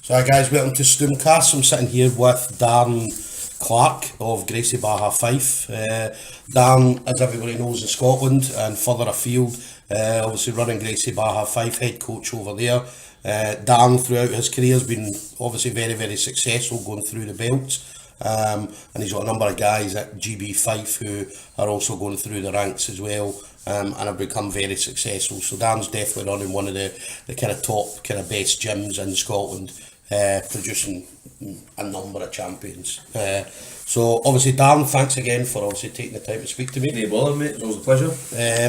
So hi guys, welcome to StoomCast. I'm sitting here with Darren Clark of Gracie, Barra, Fife. Darren, as everybody knows, in Scotland and further afield, obviously running Gracie, Barra, Fife, head coach over there. Darren throughout his career has been obviously very, very successful going through the belts. And he's got a number of guys at GB Fife who are also going through the ranks as well, and have become very successful. So Darren's definitely running one of the kind of top, kind of best gyms in Scotland, producing a number of champions. So obviously Darren, thanks again for obviously taking the time to speak to me. No bother, mate, it's always a pleasure.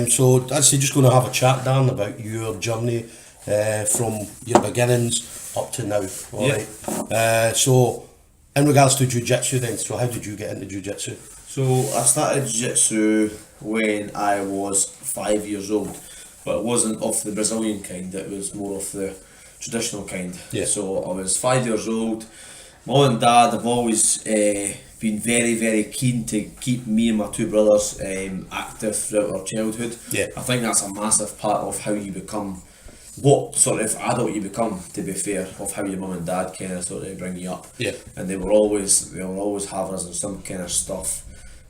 So actually just going to have a chat, Darren, about your journey from your beginnings up to now. Alright. So in regards to jiu-jitsu then, so how did you get into jiu-jitsu? So I started jiu-jitsu when I was 5 years old, but it wasn't of the Brazilian kind, it was more of the traditional kind. Yeah. So I was 5 years old. Mum and Dad have always been very, very keen to keep me and my two brothers active throughout our childhood. Yeah. I think that's a massive part of how you become, what sort of adult you become, to be fair, of how your mum and dad kind of sort of bring you up. Yeah. And they were always having us in some kind of stuff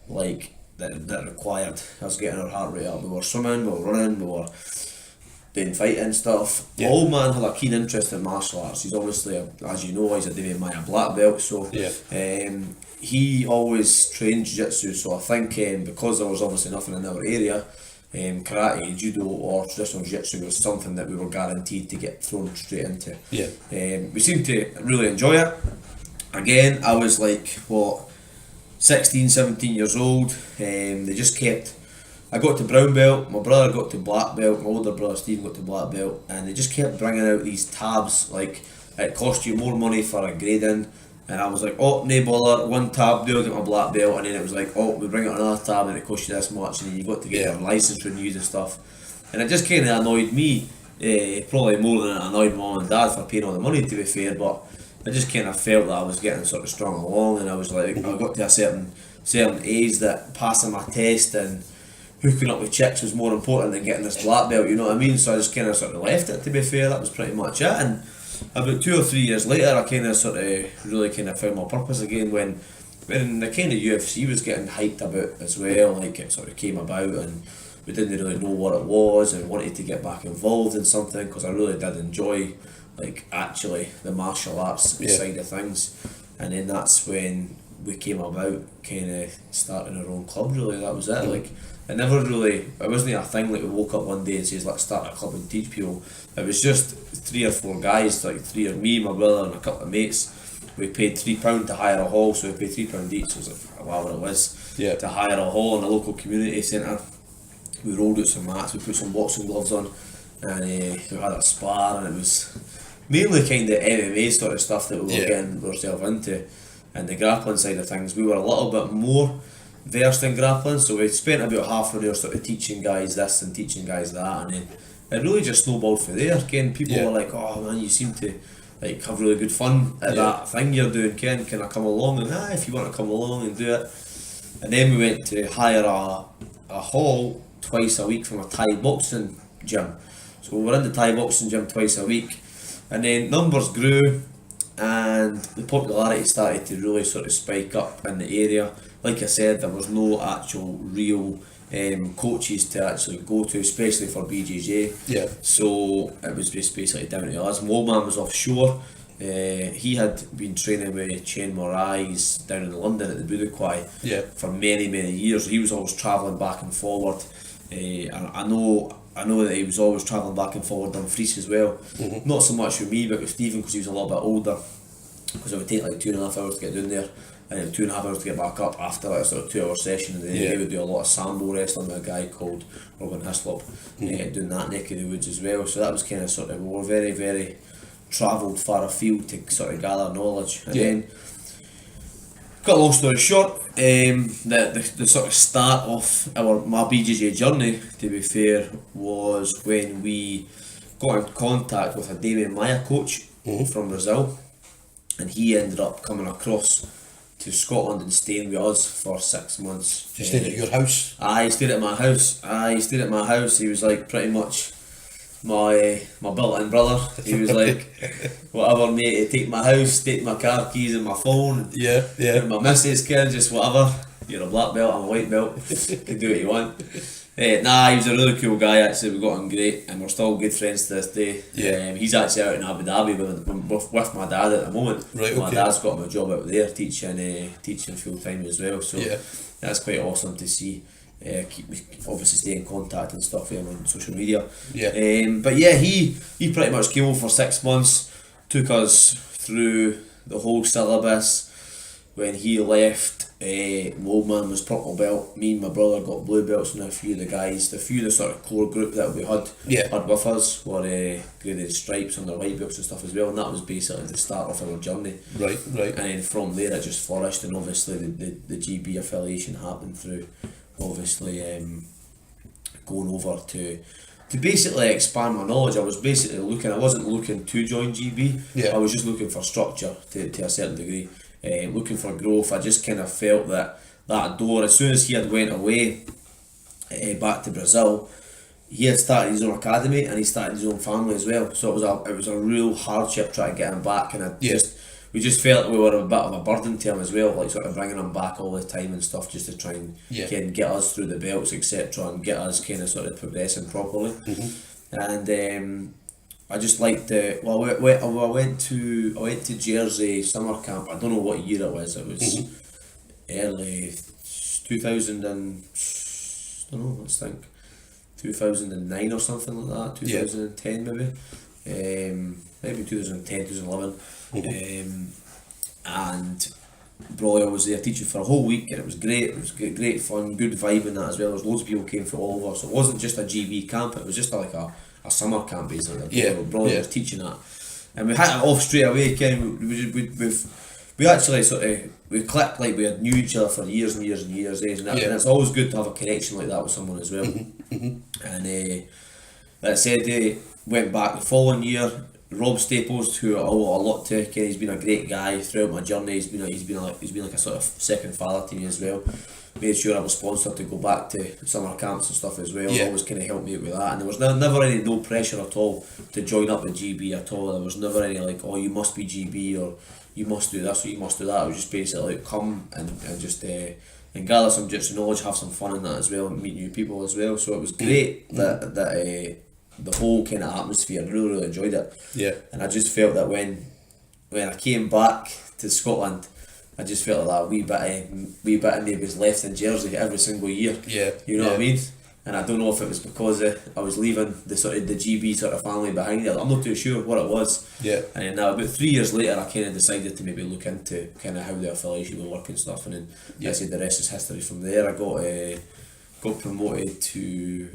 like that required us getting our heart rate up. We were swimming, we were running, we were doing fighting stuff. Yeah. My old man had a keen interest in martial arts. He's obviously, as you know, he's a David Maya black belt, so Yeah. he always trained jiu-jitsu. So I think because there was obviously nothing in our area, karate, judo or traditional jiu-jitsu was something that we were guaranteed to get thrown straight into. Yeah. We seemed to really enjoy it. Again, I was like, 16, 17 years old. They just kept, I got to brown belt, my brother got to black belt, my older brother Stephen got to black belt, and they just kept bringing out these tabs, like it cost you more money for a grading. And I was like, oh, no bother, one tab, do I get my black belt? And then it was like, oh, we bring out another tab and it costs you this much, and then you got to get your license renewed and stuff. And it just kind of annoyed me, probably more than it annoyed mum and dad for paying all the money, to be fair, but I just kind of felt that I was getting sort of strung along, and I was like, I got to a certain age that passing my test and hooking up with chicks was more important than getting this black belt, you know what I mean? So I just kind of sort of left it, to be fair. That was pretty much it. And about 2 or 3 years later, I kind of sort of really kind of found my purpose again when the kind of UFC was getting hyped about as well. Like it sort of came about, and we didn't really know what it was, and wanted to get back involved in something because I really did enjoy, like, actually the martial arts side of things. And then that's when we came about kind of starting our own club. Really, that was it. Like, it wasn't a thing like we woke up one day and says, let's start a club and teach people. It was just 3 or 4 guys, like three of me, my brother and a couple of mates. We paid £3 to hire a hall, so we paid £3 each, so it was like whatever it was, to hire a hall in a local community centre. We rolled out some mats, we put some boxing gloves on, and we had a spar, and it was mainly kind of MMA sort of stuff that we were getting ourselves into. And the grappling side of things, we were a little bit more versed in grappling, so we spent about half an hour sort of teaching guys this and teaching guys that, and then it really just snowballed from there. Ken, people were like, oh man, you seem to like have really good fun at that thing you're doing, Ken, can I come along? And if you want to come along and do it. And then we went to hire a hall twice a week from a Thai boxing gym. So we were in the Thai boxing gym twice a week, and then numbers grew and the popularity started to really sort of spike up in the area. Like I said, there was no actual real coaches to actually go to, especially for BJJ. Yeah. So it was just basically down to us. My old man was offshore. He had been training with Chen Morais down in London at the Buddha Kwai for many, many years. He was always travelling back and forward. And I know that he was always travelling back and forward on Freeze as well. Not so much with me, but with Stephen, because he was a little bit older. Because it would take like 2.5 hours to get down there, and then 2.5 hours to get back up after like a sort of 2 hour session. And then he would do a lot of sambo wrestling with a guy called Robin Hislop, doing that neck of the woods as well. So that was kind of sort of, we were very, very travelled far afield to sort of gather knowledge. And then, cut a long story short, the sort of start of my BJJ journey, to be fair, was when we got in contact with a David Maya coach from Brazil, and he ended up coming across to Scotland and staying with us for 6 months. He stayed at your house? He stayed at my house. He was like pretty much my built-in brother. He was like, whatever mate, take my house, take my car keys and my phone, my missus can just whatever. You're a black belt, I'm a white belt, can do what you want. Nah, he was a really cool guy actually, we got on great and we're still good friends to this day. He's actually out in Abu Dhabi with my dad at the moment. My dad's got him a job out there teaching full time as well, so that's quite awesome to see. Obviously stay in contact and stuff with him on social media. But yeah, he pretty much came over for 6 months, took us through the whole syllabus. When he left, my old man was purple belt, me and my brother got blue belts, and a few of the guys, the sort of core group that we had with us were graded stripes on their white belts and stuff as well, and that was basically the start of our journey. Right. And then from there it just flourished, and obviously the GB affiliation happened through obviously going over to basically expand my knowledge. I was basically I wasn't looking to join GB, I was just looking for structure to a certain degree, looking for growth. I just kind of felt that door, as soon as he had went away back to Brazil, he had started his own academy and he started his own family as well, so it was a real hardship trying to get him back, and we just felt we were a bit of a burden to him as well, like sort of bringing him back all the time and stuff, just to try and get us through the belts, etc., and get us kind of sort of progressing properly. And I just liked I went to Jersey summer camp. I don't know what year it was. It was early 2000 and I don't know. Let's think 2009 or something like that. 2010 maybe. Maybe 2010, 2011. And Broyle was there teaching for a whole week, and it was great. It was great fun, good vibe in that as well. There was loads of people came from all over, so it wasn't just a GB camp. It was just like a summer camp basically. Broyle was teaching that, and we hit it off straight away. Ken, we actually we clicked, like we had knew each other for years and years and years, and it's always good to have a connection like that with someone as well. And like I said, went back the following year. Rob Staples, who I owe a lot to, he's been a great guy throughout my journey. He's been like a sort of second father to me as well. Made sure I was sponsored to go back to summer camps and stuff as well. Always kind of helped me out with that, and there was never no pressure at all to join up with GB at all. There was never any like, oh, you must be GB or you must do this or you must do that. It was just basically like, come and just and gather some jiu-jitsu knowledge, have some fun in that as well, and meet new people as well. So it was great that the whole kind of atmosphere, I really enjoyed it. And I just felt that when I came back to Scotland, I just felt like that wee bit of me was left in Jersey every single year. You know what I mean? And I don't know if it was because I was leaving the GB sort of family behind it. I'm not too sure what it was. And then now about 3 years later, I kind of decided to maybe look into kind of how the affiliation would work and stuff, and then I said the rest is history from there. I got promoted to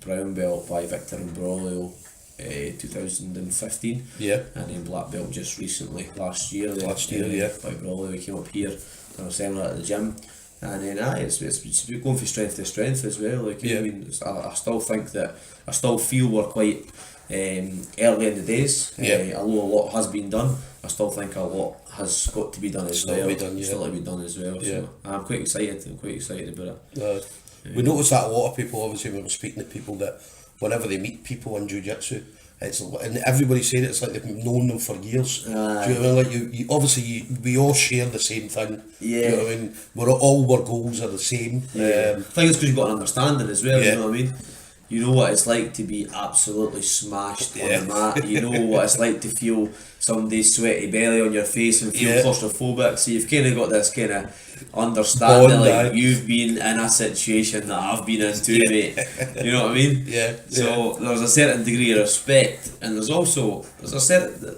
brown belt by Victor and Broyle 2015, and then black belt just recently last year by Broyle. We came up here on a seminar at the gym, and then it's going from strength to strength as well. Like I mean, I still think that I still feel we're quite early in the days. Although a lot has been done, I still think a lot has got to be done as well. Still to be done as well. So I'm quite excited. About it. We notice that a lot of people, obviously, when we're speaking to people, that whenever they meet people in jiu-jitsu, and everybody saying it's like they've known them for years. Do you know what I mean? Like you obviously we all share the same thing. Do you know what I mean? Our goals are the same. I think it's because you've got an understanding as well. You know what I mean? You know what it's like to be absolutely smashed on the mat. You know what it's like to feel somebody's sweaty belly on your face and feel claustrophobic. So you've kind of got this kind of understanding, like you've been in a situation that I've been in too, mate. You know what I mean? So there's a certain degree of respect, and there's a certain.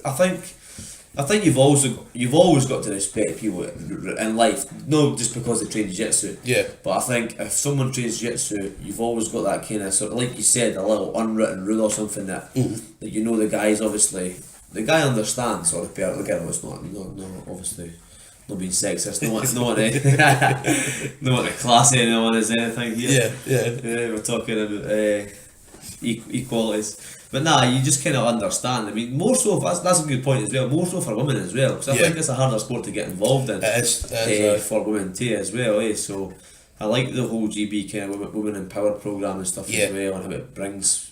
I think you've always got to respect people in life, not just because they train jiu-jitsu. But I think if someone trains jiu-jitsu, you've always got that kind of sort of, like you said, a little unwritten rule or something that you know the guy's obviously the guy understands, or the parent. Again, it's not obviously not being sexist. Not a classy anyone is anything here. We're talking about equalities. But nah, you just kind of understand. I mean, more so, that's a good point as well, more so for women as well, because I think it's a harder sport to get involved in. It is, for women too as well, So I like the whole GB kind of women empowered program and stuff as well, and how it brings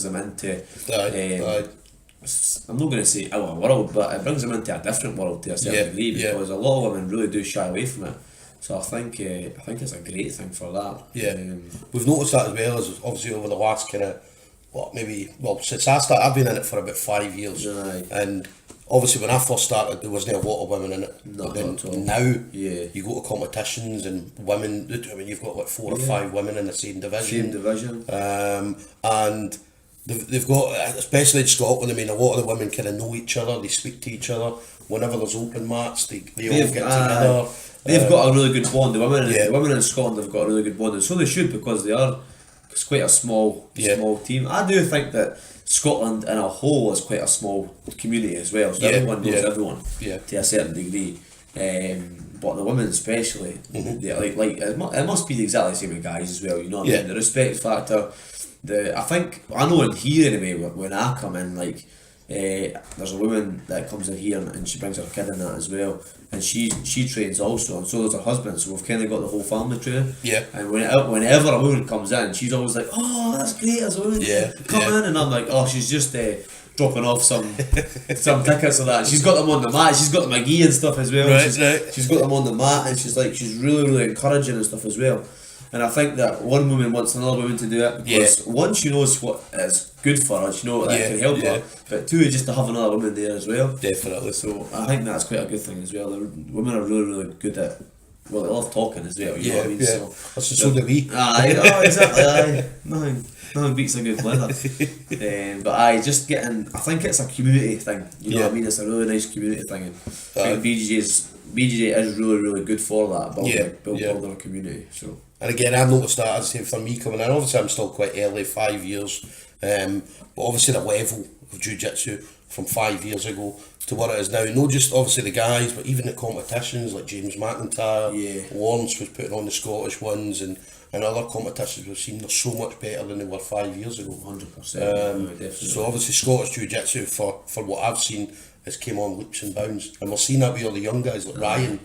them into. I'm not going to say our world, but it brings them into a different world to a certain degree, because a lot of women really do shy away from it. So I think it's a great thing for that. Yeah, we've noticed that as well, as obviously over the last kind of since I started, I've been in it for about 5 years, and obviously when I first started there wasn't a lot of women in it. Not at all. Now you go to competitions and women, I mean you've got like 4 or 5 women in the same division. And they've got, especially in Scotland, I mean a lot of the women kind of know each other, they speak to each other. Whenever there's open mats, they all get together. They've got a really good bond. The women in Scotland have got a really good bond, and so they should, because it's quite a small team. I do think that Scotland in a whole is quite a small community as well, so everyone knows everyone to a certain degree. But the women especially, they it must be exactly the same with guys as well. You know what I mean? The respect factor. I know in here anyway, when I come in, there's a woman that comes in here and she brings her kid in that as well, and she trains also, and so does her husband, so we've kind of got the whole family training. And whenever a woman comes in, she's always like, oh, that's great, there's a woman come in, and I'm like, oh, she's just dropping off some tickets or that. She's got them on the mat, she's got the McGee and stuff as well. She's got them on the mat, and she's really, really encouraging and stuff as well. And I think that one woman wants another woman to do it, because one, she knows what is good for her, she knows that can help her, but two, just to have another woman there as well. Definitely. So I think that's quite a good thing as well. The women are really, really good at, they love talking as well, you know what I mean? So do we. Exactly. Nothing beats a good blether. But I think it's a community thing, you know what I mean? It's a really nice community thing, and I think BJJ is really, really good for that, building a community. So. And again, I've noticed that, as I say, for me coming in, obviously I'm still quite early, 5 years, but obviously the level of jiu-jitsu from 5 years ago to what it is now, not just obviously the guys, but even the competitions like James McIntyre, Lawrence was putting on the Scottish ones, and other competitions we've seen, they're so much better than they were 5 years ago. 100%. So obviously Scottish jiu-jitsu, for what I've seen, has came on leaps and bounds, and we're seeing that with all the young guys like Ryan.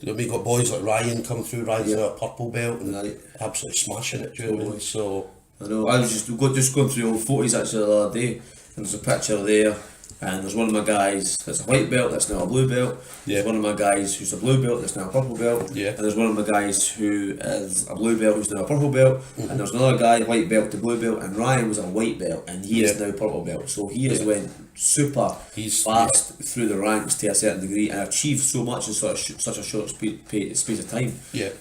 We've got boys like Ryan come through. Ryan's now a purple belt and absolutely smashing it. So I know. I was just going through old photos actually the other day, and there's a picture there, and there's one of my guys that's a white belt that's now a blue belt. There's one of my guys who's a blue belt that's now a purple belt. And there's one of my guys who is a blue belt who's now a purple belt. And there's another guy, white belt to blue belt, and Ryan was a white belt and he is now purple belt. So he has went super fast through the ranks to a certain degree and achieved so much in such a short space of time,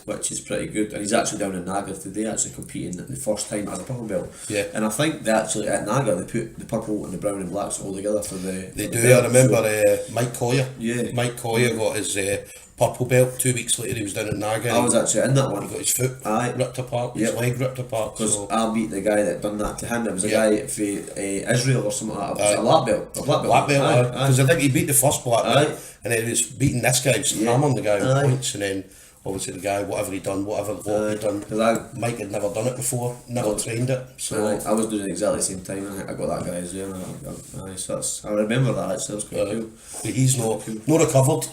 which is pretty good. And he's actually down in Naga today, actually competing the first time as a purple belt. And I think they actually at Naga they put the purple and the brown and blacks all together for the. They do. I remember Mike Collier. Mike Collier got his purple belt. 2 weeks later he was down at Naga. I was actually in that one. He got his foot ripped apart, his leg ripped apart. Because I beat the guy that done that to him. It was a guy from Israel or something like that. It was a black belt. Black belt, because I think he beat the first black belt, and then he was beating this guy, just hammering the guy with points, and then obviously the guy, whatever he'd done, Mike had never done it before, never trained it. So I was doing it exactly the same time, and I got that guy as well. So I remember that actually. That was quite cool. But he's not recovered.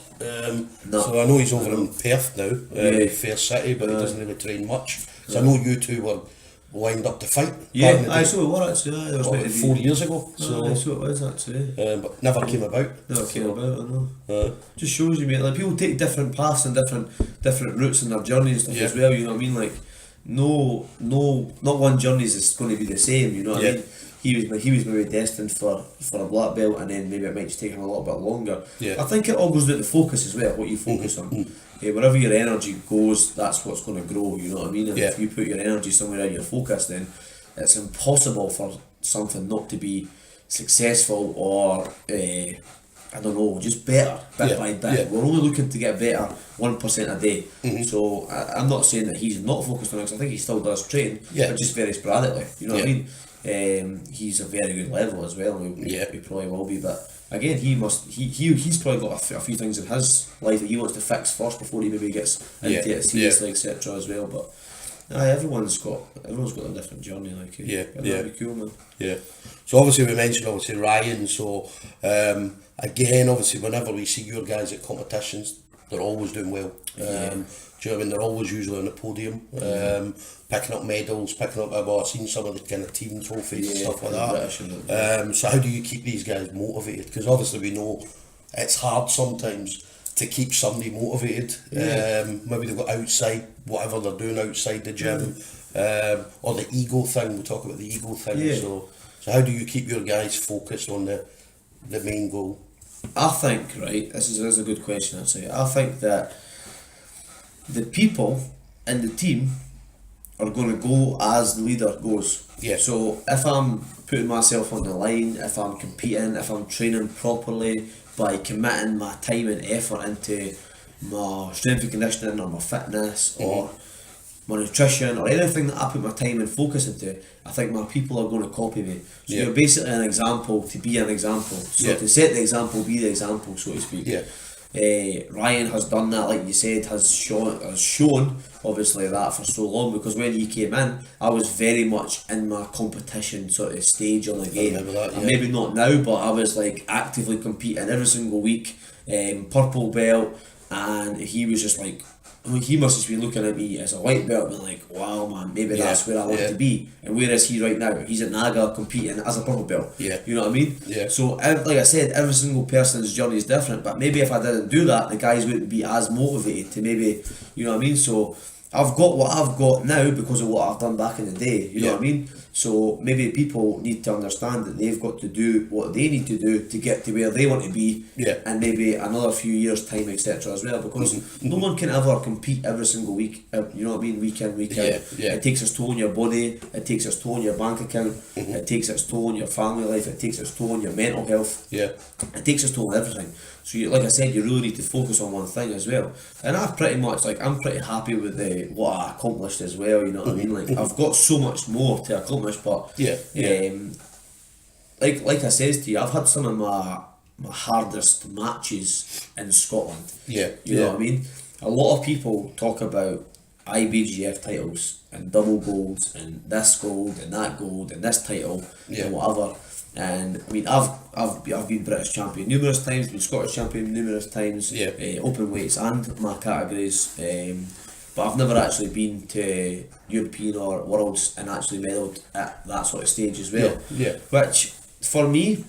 So I know he's over in Perth now, Fair City, but he doesn't really train much. So I know you two were lined up to fight. I saw it were actually. It was 4 years ago. So I saw it was actually. But never came about. I know. Just shows you, mate. Like people take different paths and different routes in their journeys and stuff as well. You know what I mean? Like no, not one journey is going to be the same. You know what I mean? He was maybe destined for a black belt, and then maybe it might just take him a little bit longer. I think it all goes with the focus as well, what you focus on. Wherever your energy goes, that's what's going to grow, you know what I mean? And if you put your energy somewhere in your focus, then it's impossible for something not to be successful or, I don't know, just better, bit by bit. We're only looking to get better 1% a day. So I'm not saying that he's not focused on it, because I think he still does train, but just very sporadically, you know what I mean? He's a very good level as well. He probably will be, but again, he's probably got a few things in his life that he wants to fix first before he maybe gets into it seriously, etc. as well. But everyone's got a different journey. Like that'd be cool, man. So obviously we mentioned Ryan. So again, obviously whenever we see your guys at competitions, they're always doing well. Do you know what I mean? They're always usually on the podium, picking up medals, picking up, well, I've seen some of the kind of team trophies and stuff like that. So how do you keep these guys motivated? Because obviously we know it's hard sometimes to keep somebody motivated. Maybe they've got outside, whatever they're doing outside the gym, or the ego thing. We'll talk about the ego thing. So how do you keep your guys focused on the main goal? I think, right, this is a good question, I'd say. I think that the people in the team are going to go as the leader goes. Yeah. So if I'm putting myself on the line, if I'm competing, if I'm training properly by committing my time and effort into my strength and conditioning or my fitness or my nutrition or anything that I put my time and focus into, I think my people are going to copy me. So you're basically an example to be an example. So to set the example, be the example, so to speak. Ryan has done that, like you said, has shown obviously that for so long, because when he came in, I was very much in my competition sort of stage on the game. Maybe not now, but I was like actively competing every single week, purple belt, and he was just like, he must have been looking at me as a white belt and like, wow man, maybe that's where I want to be. And where is he right now? He's at Naga competing as a purple belt. You know what I mean? So like I said, every single person's journey is different, but maybe if I didn't do that, the guys wouldn't be as motivated to maybe, you know what I mean? So I've got what I've got now because of what I've done back in the day, you know what I mean? So maybe people need to understand that they've got to do what they need to do to get to where they want to be, and maybe another few years time, etc. as well, because no one can ever compete every single week, you know what I mean, week in, week out. It takes its toll on your body, it takes its toll on your bank account, it takes its toll on your family life, it takes its toll on your mental health, it takes its toll on everything. So you, like I said, you really need to focus on one thing as well. And I've pretty much, like, I'm pretty happy with what I accomplished as well, you know what I mean? Like, I've got so much more to accomplish, but like I says to you, I've had some of my hardest matches in Scotland. You know what I mean? A lot of people talk about IBGF titles and double golds and this gold and that gold and this title and whatever. And I mean, I've been British champion numerous times, been Scottish champion numerous times, open weights and my categories, but I've never actually been to European or Worlds and actually medalled at that sort of stage as well. Which for me,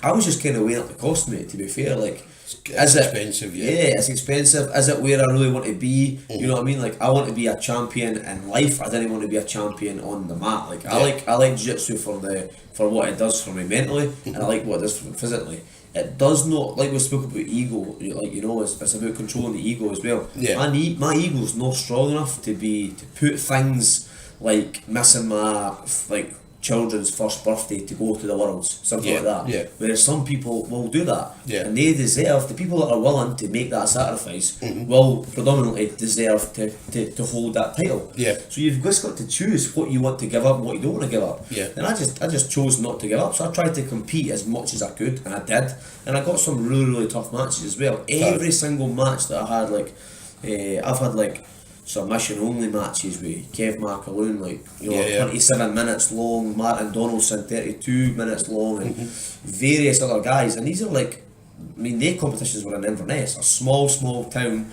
I was just kind of weighing up the cost, mate, to be fair. Like, it's expensive, it's expensive. Is it where I really want to be? You know what I mean? Like, I want to be a champion in life. I didn't want to be a champion on the mat. Like, I like jiu-jitsu for what it does for me mentally, and I like what it does for me physically. It does not, like we spoke about ego, like, you know, it's about controlling the ego as well. My ego's not strong enough to put things like missing my children's first birthday to go to the Worlds, something like that. Whereas some people will do that, and they deserve, the people that are willing to make that sacrifice will predominantly deserve to hold that title. So you've just got to choose what you want to give up and what you don't want to give up. And I just chose not to give up, so I tried to compete as much as I could, and I did, and I got some really, really tough matches as well. Every single match that I had, like, I've had like submission only matches with Kev Markaloon, like, you know, 27 minutes long, Martin Donaldson 32 minutes long, and various other guys, and these are like, I mean, their competitions were in Inverness, a small town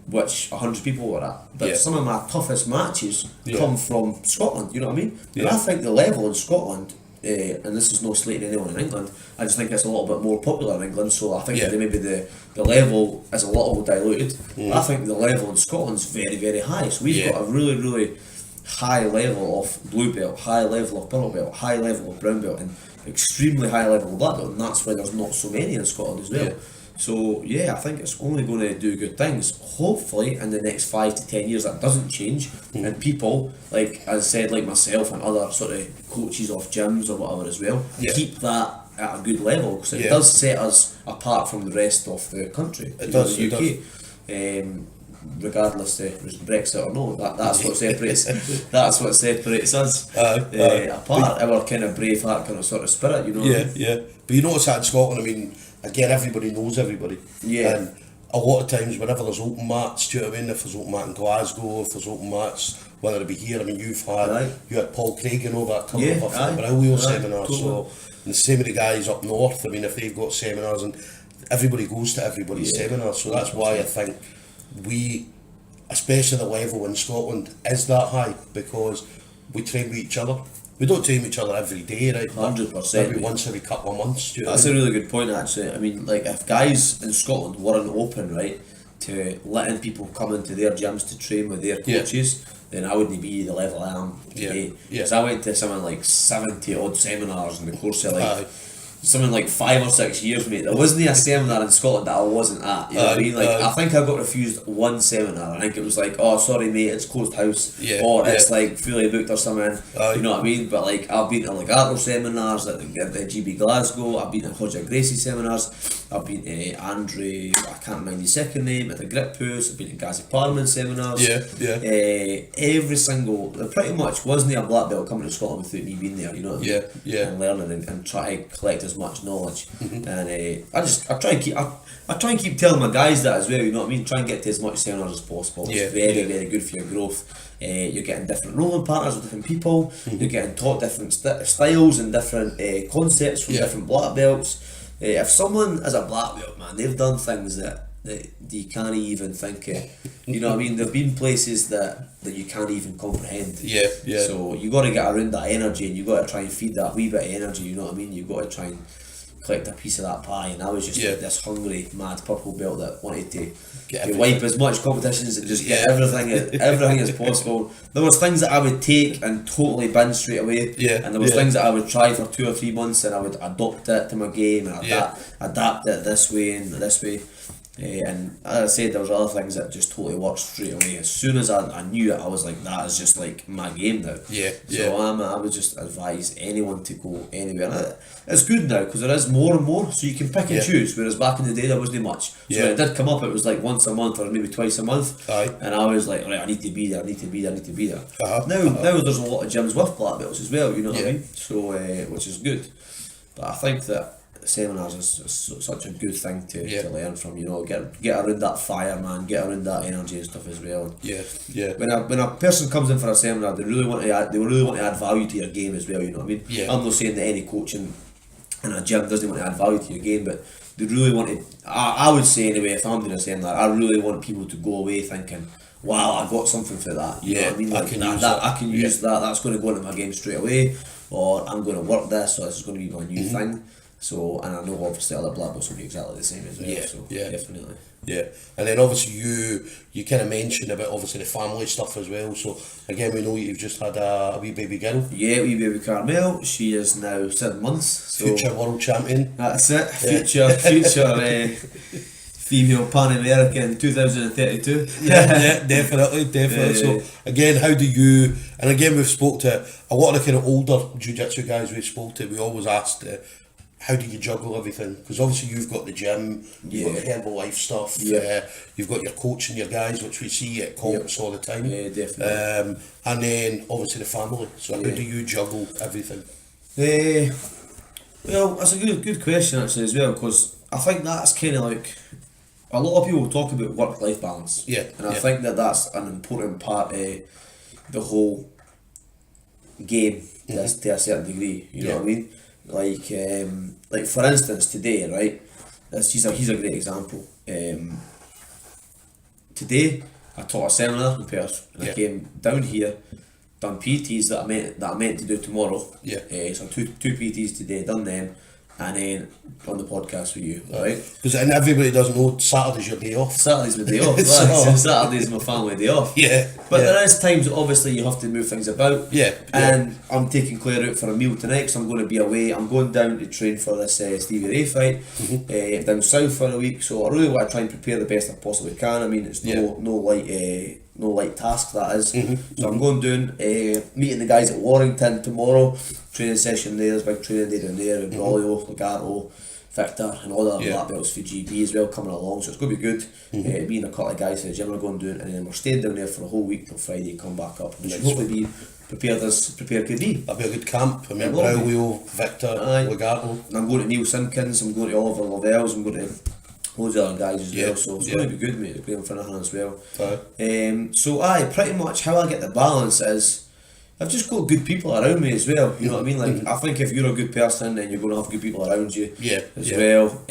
which 100 people were at, but some of my toughest matches come from Scotland, you know what I mean? And I think the level in Scotland, and this is no slating anyone in England, I just think it's a little bit more popular in England, so I think that maybe the level is a little diluted. I think the level in Scotland's very, very high, so we've got a really, really high level of blue belt, high level of purple belt, high level of brown belt, and extremely high level of black belt, and that's why there's not so many in Scotland as well. So I think it's only going to do good things. Hopefully in the next 5 to 10 years that doesn't change, and people, like as I said, like myself and other sort of coaches of gyms or whatever as well, keep that at a good level, because it does set us apart from the rest of the country. It does, the UK. Regardless of Brexit or no, that's what separates us apart. Our kind of brave heart kind of sort of spirit, you know. But you notice that in Scotland, I mean, again, everybody knows everybody. And a lot of times whenever there's open mats, do you know what I mean? If there's open mat in Glasgow, if there's open mats, whether it be here, I mean, you had Paul Craig, you know, that coming up for the Brilliant seminar. So, and the same with the guys up north, I mean, if they've got seminars, and everybody goes to everybody's seminar, so that's why I think we, especially the level in Scotland, is that high, because we train with each other. We don't train with each other every day, right? 100%. Maybe once every couple of months. Do you know That's what I a mean? really good point, actually. I mean, like, if guys in Scotland weren't open, right, to letting people come into their gyms to train with their coaches, then I wouldn't be the level I am today. Because I went to something like 70 odd seminars in the course of like something like 5 or 6 years, mate. There wasn't a seminar in Scotland that I wasn't at. You know what I mean? Like, I think I got refused one seminar. I think it was like, oh, sorry, mate, it's closed house, or it's like fully booked or something. You know what I mean? But like, I've been to Legato seminars at the GB Glasgow. I've been to Gracie seminars. I've been to Andre, I can't remember his second name, at the Grip House. I've been to Gazi Parliament seminars. Every single, there pretty much wasn't a black belt coming to Scotland without me being there, you know what I mean? And learning and try to collect as much knowledge. And I try and keep telling my guys that as well, you know what I mean? Try and get to as much seminars as possible. It's very good for your growth. You're getting different rolling partners with different people. You're getting taught different styles and different concepts from different black belts. If someone is a black belt, man, they've done things that you can't even think of. You know what I mean? There've been places that you can't even comprehend. So you got to get around that energy, and you got to try and feed that wee bit of energy. You know what I mean? You got to try and collect a piece of that pie. And I was just like this hungry, mad purple belt that wanted to wipe as much competitions and just get everything as possible. There was things that I would take and totally bin straight away, and there was things that I would try for 2 or 3 months, and I would adopt it to my game and adapt it this way and this way. And as I said, there was other things that just totally worked straight away. As soon as I knew it, I was like, that is just like my game now. So I would just advise anyone to go anywhere. And it's good now because there is more and more, so you can pick and choose. Whereas back in the day, there wasn't much. So when it did come up, it was like once a month or maybe twice a month. And I was like, right, I need to be there. Now there's a lot of gyms with black belts as well. You know what I mean? So which is good. But I think that seminars is such a good thing to learn from, you know, get around that fire, man, get around that energy and stuff as well. When a person comes in for a seminar, they really want to add value to your game as well, you know what I mean? I'm not saying that any coach in a gym doesn't want to add value to your game, but they really want to, I would say anyway, if I'm doing a seminar, I really want people to go away thinking, wow, I got something for that, you know what I mean? Like, I can use that, that's going to go into my game straight away, or I'm going to work this, so this is going to be my new thing. So, and I know obviously other black belts will be exactly the same as well, so definitely. And then obviously you kind of mentioned about obviously the family stuff as well, so again we know you've just had a wee baby girl. Wee baby Carmel, she is now 7 months. So future world champion. That's it, future female Pan-American 2032. Definitely. So again, how do you, and again we've spoke to a lot of the kind of older jiu-jitsu guys we've spoke to, we always asked, how do you juggle everything? Because obviously you've got the gym, you've got the Herbalife stuff, you've got your coach and your guys, which we see at comps all the time. Definitely. And then obviously the family. So how do you juggle everything? Well, that's a good question actually as well, because I think that's kind of like, a lot of people talk about work-life balance. And I think that that's an important part of the whole game to a certain degree, you know what I mean? Like for instance today, right? He's a great example. Today I taught a seminar in Perth, and I came down here, done PTs that I meant to do tomorrow. So two PTs today, done them, and then on the podcast with you, right? Because and everybody doesn't know Saturday's your day off. Saturday's my day off. So Saturday's my family day off. But there is times that obviously you have to move things about. And I'm taking Claire out for a meal tonight, so I'm going to be away. I'm going down to train for this Stevie Ray fight down south for a week. So I really want to try and prepare the best I possibly can. I mean, it's no light task that is. So I'm going down, meeting the guys at Warrington tomorrow. Training session there, there's a big training day down there with Braulio, Legato, Victor, and all the other black belts for GB as well coming along, so it's going to be good. Me and a couple of guys in the gym are going doing it, and then we're staying down there for a whole week till Friday, come back up, and should hopefully be prepared could be. That'll be a good camp. I mean, Braulio, Victor, Legato. And I'm going to Neil Simpkins, I'm going to Oliver Lovells, I'm going to loads of other guys as well, so it's going to be good, mate. Graham Finnehan as well. So pretty much how I get the balance is, I've just got good people around me as well. You know what I mean? Like I think if you're a good person, then you're going to have good people around you. As well.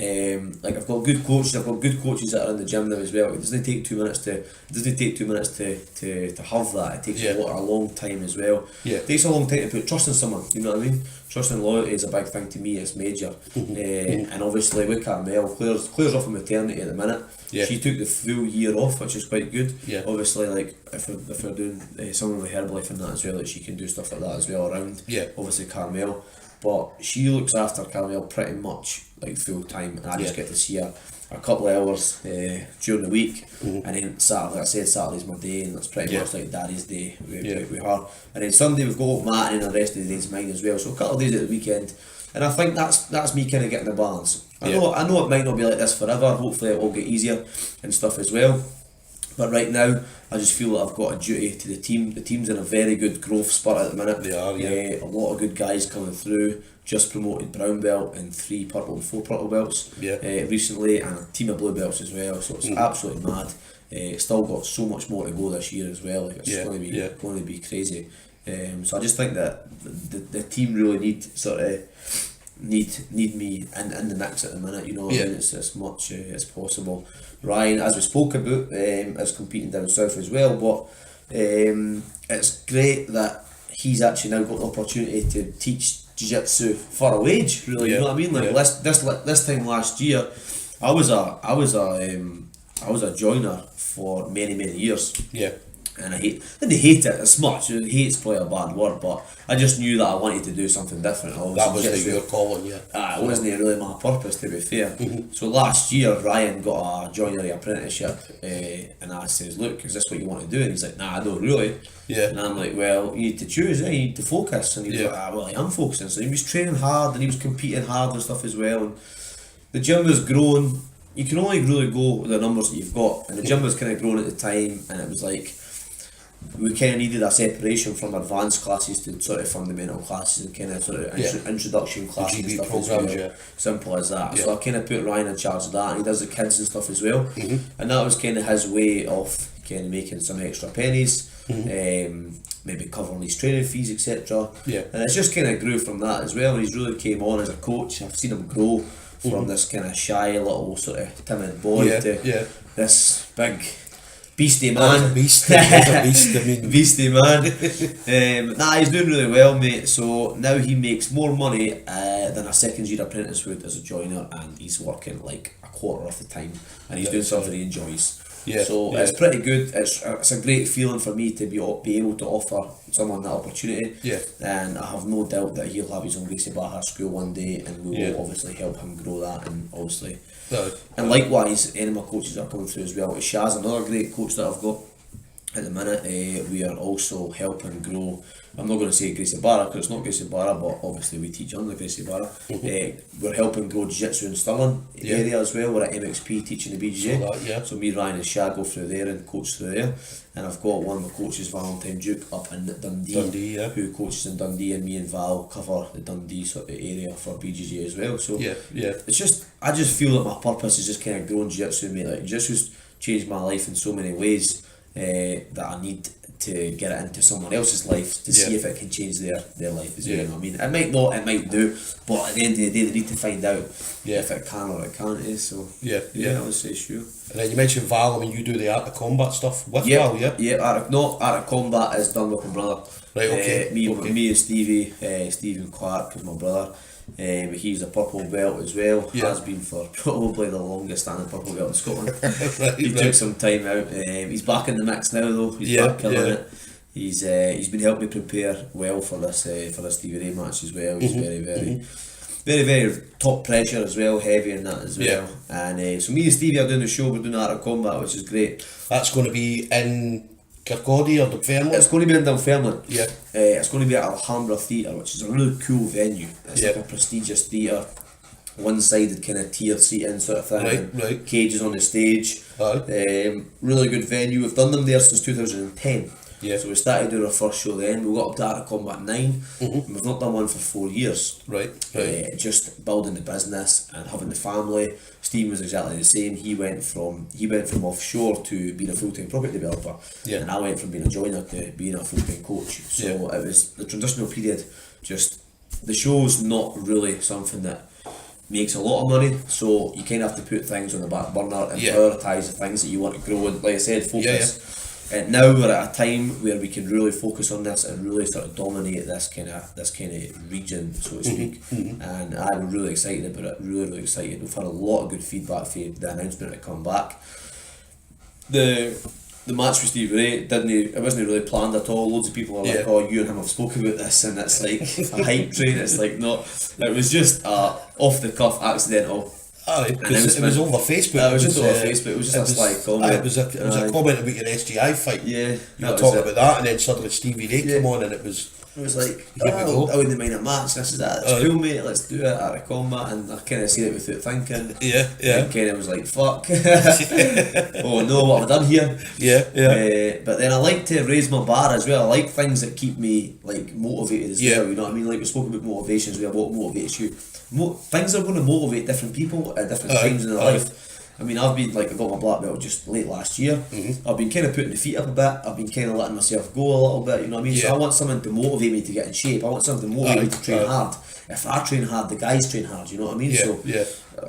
Like I've got good coaches. I've got good coaches that are in the gym now as well. It doesn't take 2 minutes to. It doesn't take 2 minutes to have that. It takes a long time as well. It takes a long time to put trust in someone. You know what I mean? Trust and loyalty is a big thing to me. It's major. And obviously with Carmel, Claire's off on maternity at the minute. She took the full year off, which is quite good. Obviously, like if we're doing someone with Herbalife and that as well, like she can do stuff like that as well around. Obviously Carmel, but she looks after Carmel pretty much like full time, and I just get to see her a couple of hours during the week, and then Saturday, like I said, Saturday's my day, and that's pretty much like Daddy's day with her. And then Sunday we've got Matt, and then the rest of the day's mine as well. So a couple of days at the weekend, and I think that's me kind of getting the balance. I know it might not be like this forever. Hopefully it will get easier and stuff as well. But right now, I just feel that I've got a duty to the team. The team's in a very good growth spurt at the minute. They are, a lot of good guys coming through. Just promoted brown belt and 3 purple and 4 purple belts recently, and a team of blue belts as well. So it's absolutely mad. Still got so much more to go this year as well. Like it's going to be crazy. So I just think that the team really need me in the mix at the minute, you know what I mean? It's as much as possible. Ryan, as we spoke about, is competing down south as well, but it's great that he's actually now got the opportunity to teach jiu-jitsu for a wage, really, you know what I mean? Like this time last year, I was a joiner for many years. And I didn't hate it as much. Hate's probably a bad word, but I just knew that I wanted to do something different. That was your calling, it wasn't really my purpose, to be fair. So last year, Ryan got a joinery apprenticeship, and I says, "Look, is this what you want to do?" And he's like, "Nah, I don't really." And I'm like, "Well, you need to choose. You need to focus." And he's like, "Well, I am focusing." So he was training hard, and he was competing hard and stuff as well. And the gym was growing. You can only really go with the numbers that you've got, and the gym was kind of growing at the time, and it was like, we kind of needed a separation from advanced classes to sort of fundamental classes and kind of sort of introduction classes and stuff as well. Simple as that. So I kind of put Ryan in charge of that, and he does the kids and stuff as well. And that was kind of his way of kind of making some extra pennies, maybe covering his training fees, etc. And it's just kind of grew from that as well. And he's really came on as a coach. I've seen him grow from this kind of shy little sort of timid boy to this big beastie man. Beastie man. He's doing really well, mate. So now he makes more money than a second year apprentice would as a joiner, and he's working like a quarter of the time, and he's doing something he enjoys. It's pretty good. It's a great feeling for me to be able to offer someone that opportunity. And I have no doubt that he'll have his own Gracie Barra school one day, and we will obviously help him grow that, and obviously. And likewise, any of my coaches that are coming through as well. Shaz, another great coach that I've got at the minute. We are also helping grow. I'm not going to say Gracie Barra because it's not Gracie Barra, but obviously we teach under Gracie Barra. We're helping grow jiu-jitsu in Stirling area as well. We're at MXP teaching the BJJ. So me, Ryan and Shag go through there and coach through there. And I've got one of my coaches, Valentine Duke, up in Dundee who coaches in Dundee, and me and Val cover the Dundee sort of area for BJJ as well. So it's just, I just feel that my purpose is just kind of growing jiu-jitsu, mate. Like jiu-jitsu's changed my life in so many ways that I need to get it into someone else's life to see if it can change their life as well. You know what I mean? It might not, it might do, but at the end of the day they need to find out if it can or it can't. So I would say sure. And then you mentioned Val. I mean, you do the Art of Combat stuff with Val, Art of Combat is done with my brother. Right, okay. Me and Stephen Clark is my brother. He's a purple belt as well. Has been for probably the longest standing purple belt in Scotland. He took some time out. He's back in the mix now though. He's back killing it. He's been helping me prepare well for this DVD match as well. He's very top pressure as well, heavy in that as well. And so me and Stevie are doing the show. We're doing Art of Combat, which is great. That's going to be in Kirkcaldy or Dunfermline? It's going to be in Dunfermline. It's going to be at Alhambra Theatre, which is a really cool venue. It's like a prestigious theatre, one-sided kind of tiered seating sort of thing. Cages on the stage. Really good venue. We've done them there since 2010. Yeah. So we started doing our first show then. We got up to Art of Combat 9. And we've not done one for 4 years. Right. Just building the business and having the family. Steve was exactly the same. He went from offshore to being a full-time property developer. Yeah. And I went from being a joiner to being a full-time coach. So it was the transitional period. Just the show's not really something that makes a lot of money, so you kind of have to put things on the back burner and prioritise the things that you want to grow and, like I said, focus. And now we're at a time where we can really focus on this and really sort of dominate this kind of region, so to speak. And I'm really excited about it. Really excited. We've had a lot of good feedback for the announcement to come back. The match with Steve Ray it wasn't really planned at all. Loads of people are like, oh, you and him have spoken about this, and it's like a hype train. It's like, no, it was just off the cuff, accidental. It was over Facebook. It was just over Facebook. It was just a comment. It was a comment about your SGI fight. Yeah, you were talking about that, and then suddenly Stevie Ray came on, and it was like, I wouldn't mind a match. This is that. It's cool, mate. Let's do it at a combat, and I kind of seen it without thinking. And kind of was like, fuck. Oh no, what have I done here? But then I like to raise my bar as well. I like things that keep me like motivated as well. You know what I mean? Like we spoke about motivation as well. What motivates you? Things are going to motivate different people at different times in their life. I mean, I've been like, I got my black belt just late last year. I've been kind of putting the feet up a bit. I've been kind of letting myself go a little bit, you know what I mean? So I want something to motivate me to get in shape. I want something to motivate me to train hard. If I train hard, the guys train hard, you know what I mean?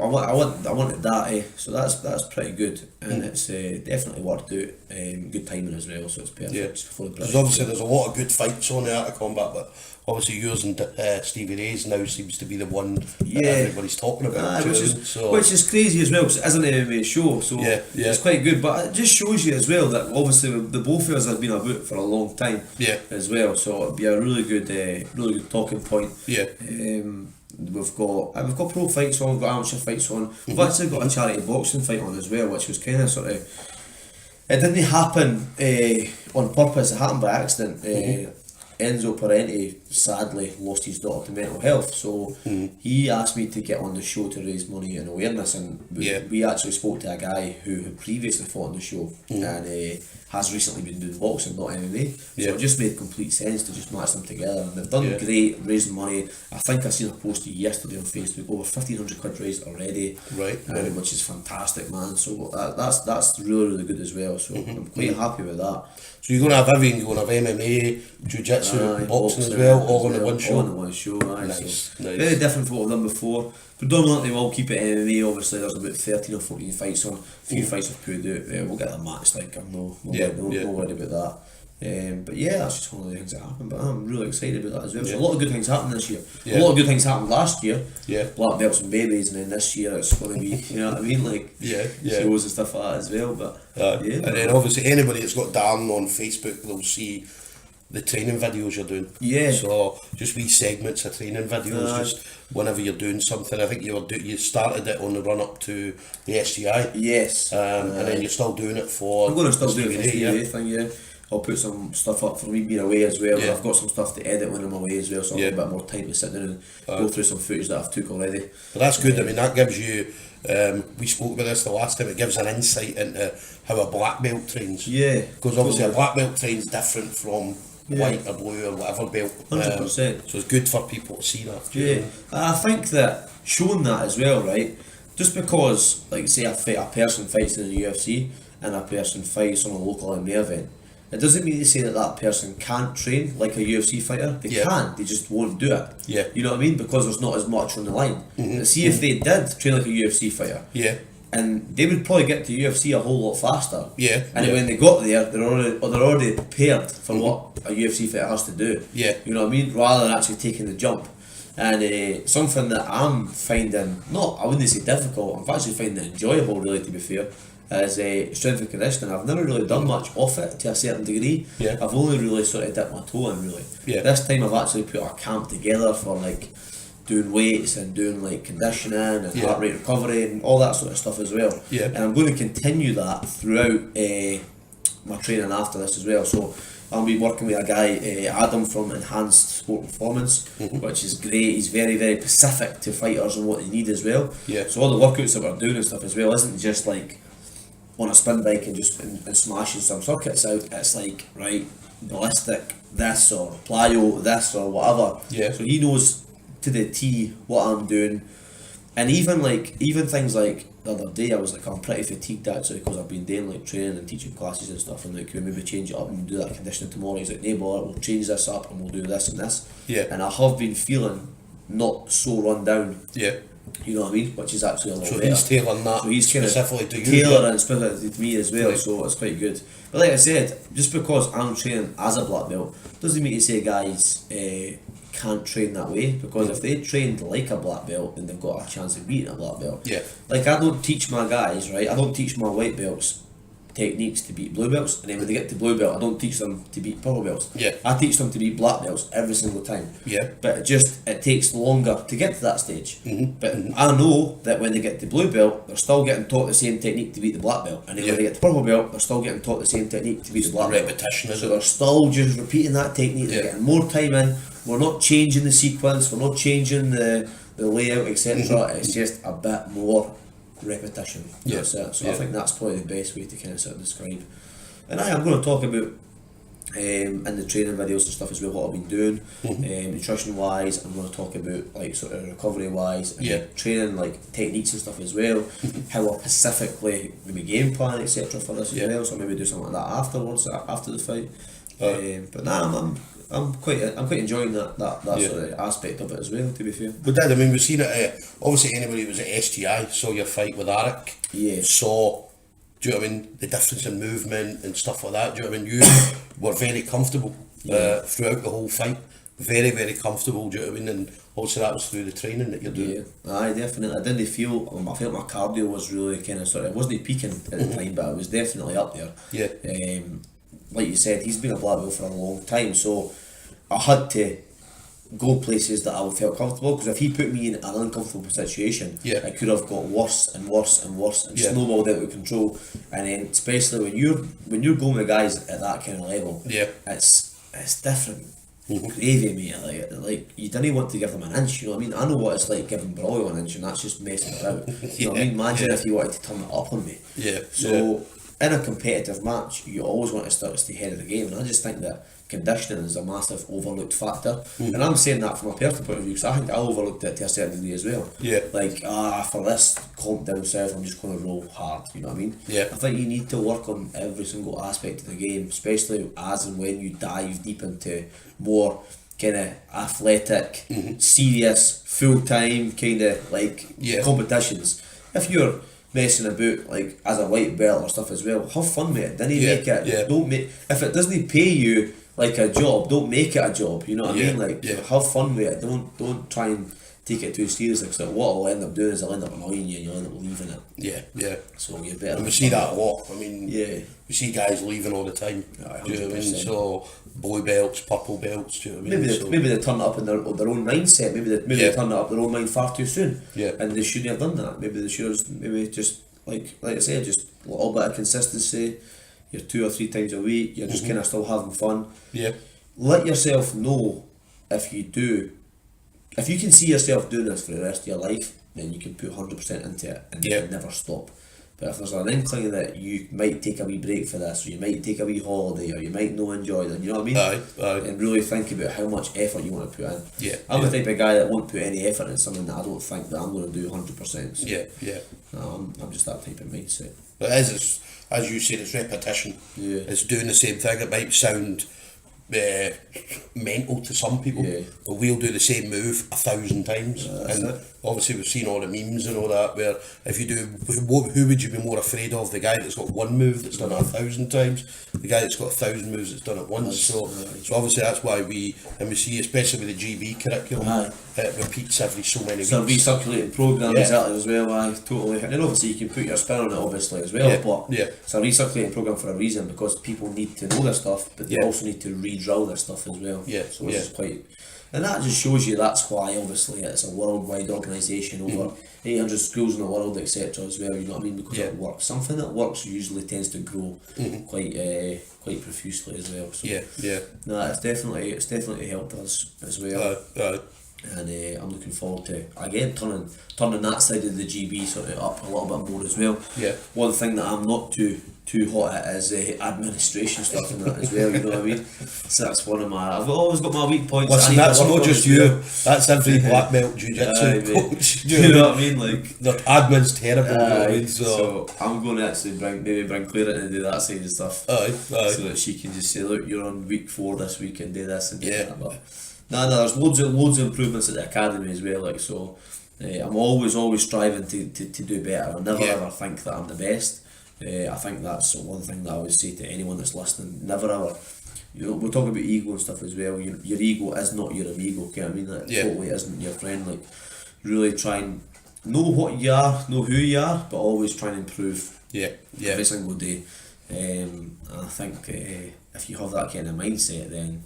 I wanted that, so that's pretty good, and it's definitely worked out. Good timing as well, so it's perfect. Because obviously there's a lot of good fights on the Art of Combat, but obviously yours and Stevie Ray's now seems to be the one that everybody's talking about. Which is crazy as well, because it is an MMA show, so it's quite good. But it just shows you as well that obviously the both of us have been about for a long time as well, so it'd be a really good talking point. We've got pro fights on, we've got amateur fights on. We've actually got a charity boxing fight on as well, which was kind of sort of, it didn't happen on purpose, it happened by accident. Enzo Parenti sadly lost his daughter to mental health, so he asked me to get on the show to raise money and awareness, and we actually spoke to a guy who had previously fought on the show and has recently been doing boxing, not MMA, so it just made complete sense to just match them together, and they've done great raising money. I think I seen a post yesterday on Facebook, over 1,500 quid raised already, which is fantastic, man. So that's really good as well, so I'm quite happy with that. So you're going to have everything, you're going to have MMA, Jiu-Jitsu, boxing as well, all on the one show? All on the one show, nice. Very different from what I've done before. Predominantly we'll keep it MMA, obviously there's about 13 or 14 fights on, a few fights I've put out, we'll get them matched, like I'm no worried about that. But that's just one of the things that happened, but I'm really excited about that as well. So a lot of good things happened this year. A lot of good things happened last year, black belts and babies, and then this year it's going to be, you know what I mean, like shows and stuff like that as well. But and then obviously anybody that's got Darren on Facebook, they'll see the training videos you're doing. So just wee segments of training videos, just whenever you're doing something. I think you started it on the run up to the SGI. And then you're still doing it for. I'm going to still do it for the SGI thing. I'll put some stuff up for me being away as well. I've got some stuff to edit when I'm away as well, so I'll have a bit more time to sit down and go through some footage that I've took already. But that's good. I mean, that gives you. We spoke about this the last time. It gives an insight into how a black belt trains. Because obviously a black belt trains different from white or blue or whatever belt. 100%. So it's good for people to see that. I think that showing that as well, right? Just because, like, say a person fights in the UFC and a person fights on a local MMA event, it doesn't mean to say that person can't train like a UFC fighter. They can, they just won't do it. You know what I mean? Because there's not as much on the line. But see if they did train like a UFC fighter, and they would probably get to UFC a whole lot faster. And when they got there, they're already prepared for what a UFC fighter has to do. You know what I mean? Rather than actually taking the jump. And something that I'm finding, I wouldn't say difficult, I'm actually finding it enjoyable, really, to be fair, is strength and conditioning. I've never really done much of it to a certain degree. I've only really sort of dipped my toe in, really. This time I've actually put a camp together for like doing weights and doing like conditioning and heart rate recovery and all that sort of stuff as well. And I'm going to continue that throughout my training after this as well. So I'll be working with a guy, Adam from Enhanced Sport Performance, which is great. He's very, very specific to fighters and what they need as well. So all the workouts that we're doing and stuff as well isn't just like on a spin bike and just and smashing some circuits out. It's like, right, ballistic this or plyo this or whatever. Yeah. So he knows to the T what I'm doing. And even things like the other day, I was like, I'm pretty fatigued actually because I've been doing like training and teaching classes and stuff, and like, can we maybe change it up and do that conditioning tomorrow? He's like, no bother, we'll change this up and we'll do this and this. Yeah. And I have been feeling not so run down. Yeah. You know what I mean? Which is actually a lot better. So he's tailoring that So he's kind of specifically to you. tailoring specifically to me as well, Right. so it's quite good. But like I said, just because I'm training as a black belt doesn't mean to say guys can't train that way, because if they trained like a black belt then they've got a chance of beating a black belt. Yeah. Like I don't teach my guys, right? I don't teach my white belts techniques to beat blue belts, and then when they get to blue belt I don't teach them to beat purple belts. Yeah. I teach them to beat black belts every single time. Yeah. But it takes longer to get to that stage. Mm-hmm. But I know that when they get to blue belt, they're still getting taught the same technique to beat the black belt, and then when they get to purple belt, they're still getting taught the same technique to beat the black belt. Repetition, So they're still just repeating that technique. They're getting more time in. We're not changing the sequence. We're not changing the layout, etc. It's just a bit more repetition. Yeah. That's it. So I think that's probably the best way to kind of sort of describe. And I'm going to talk about in the training videos and stuff as well what I've been doing, nutrition wise. I'm going to talk about like sort of recovery wise, and training like techniques and stuff as well. How I specifically maybe game plan etc. for this as well. So maybe do something like that afterwards, after the fight. But nah, I'm quite enjoying that sort of aspect of it as well, to be fair. We did, I mean, we've seen it, obviously anybody who was at STI saw your fight with Eric, saw, do you know what I mean, the difference in movement and stuff like that, do you know what I mean, you were very comfortable throughout the whole fight, very, very comfortable, do you know what I mean, and obviously that was through the training that you're doing. Yeah, aye, definitely. I didn't feel, I felt my cardio was really kind of sort of, it wasn't peaking at the time, but it was definitely up there. Yeah. Like you said, he's been a black belt for a long time, so I had to go places that I felt comfortable, because if he put me in an uncomfortable situation, it could have got worse and worse and worse and snowballed out of control. And then especially when you're going with guys at that kind of level, it's different. Gravy, mate. Like you didn't want to give them an inch. You know what I mean? I know what it's like giving Broyle an inch, and that's just messing about. You know what I mean? Imagine if you wanted to turn it up on me. So in a competitive match, you always want to start to stay ahead of the game, and I just think that conditioning is a massive overlooked factor. And I'm saying that from a personal point of view, because I think I overlooked it to a certain degree as well. Like, for this comp down south, I'm just going to roll hard, you know what I mean? I think you need to work on every single aspect of the game, especially as and when you dive deep into more kind of athletic, serious, full-time kind of like competitions. If you're messing about like as a white belt or stuff as well, have fun with it. Don't make it. Don't make, if it doesn't pay you like a job, don't make it a job. You know what I mean? Like have fun with it. Don't try and take it too seriously, because what I'll end up doing is I'll end up annoying you and you'll end up leaving it. So you better. And we see that a lot. I mean, we see guys leaving all the time. Do you know what I mean? So blue belts, purple belts. Do you know what I mean? Maybe they turn it up in their own mindset. Maybe they turn it up their own mind far too soon. And they shouldn't have done that. Maybe they should have just like I said, just a little bit of consistency. You're 2 or 3 times a week. You're just kind of still having fun. Let yourself know if you do. If you can see yourself doing this for the rest of your life, then you can put 100% into it and you can never stop. But if there's an inkling that you might take a wee break for this, or you might take a wee holiday, or you might not enjoy them, you know what I mean? And really think about how much effort you want to put in. I'm the type of guy that won't put any effort in something that I don't think that I'm going to do 100%. So I'm just that type of mindset. But as you said, it's repetition. It's doing the same thing. It might sound mental to some people, but we'll do the same move 1,000 times. And obviously we've seen all the memes and all that, where if you do, who would you be more afraid of? The guy that's got one move that's done it 1,000 times, the guy that's got 1,000 moves that's done it once. So obviously that's why we see, especially with the GB curriculum, it repeats every so many weeks. So recirculating program exactly as well. Totally. And then obviously you can put your spin on it obviously as well, but it's a recirculating program for a reason, because people need to know this stuff, but they also need to re-drill this stuff as well. So it's quite, and that just shows you that's why obviously it's a worldwide organisation, over 800 schools in the world, etc. as well, you know what I mean, because it works. Something that works usually tends to grow quite profusely as well. So it's definitely helped us as well. and I'm looking forward to again turning that side of the GB sort of up a little bit more as well. Yeah. One thing that I'm not too hot at is administration stuff and that as well. You know what I mean? So that's one of my. I've always got my weak points. Listen, that's not just you. That's every black belt jiu-jitsu coach. You know what I mean? Like the admin's terrible. You know what I mean? So I'm going to actually bring Claire in and do that side of stuff. Aye. So that she can just say, look, you're on week 4 this week and do this and do Yeah. that. But no, there's loads of improvements at the academy as well. Like so, I'm always striving to do better. I never ever think that I'm the best. I think that's one thing that I would say to anyone that's listening. Never ever. You know, we're talking about ego and stuff as well. Your ego is not your amigo. You know what I mean? That totally isn't your friend. Like, really try and know what you are, know who you are, but always try and improve. Every single day. And I think if you have that kind of mindset, then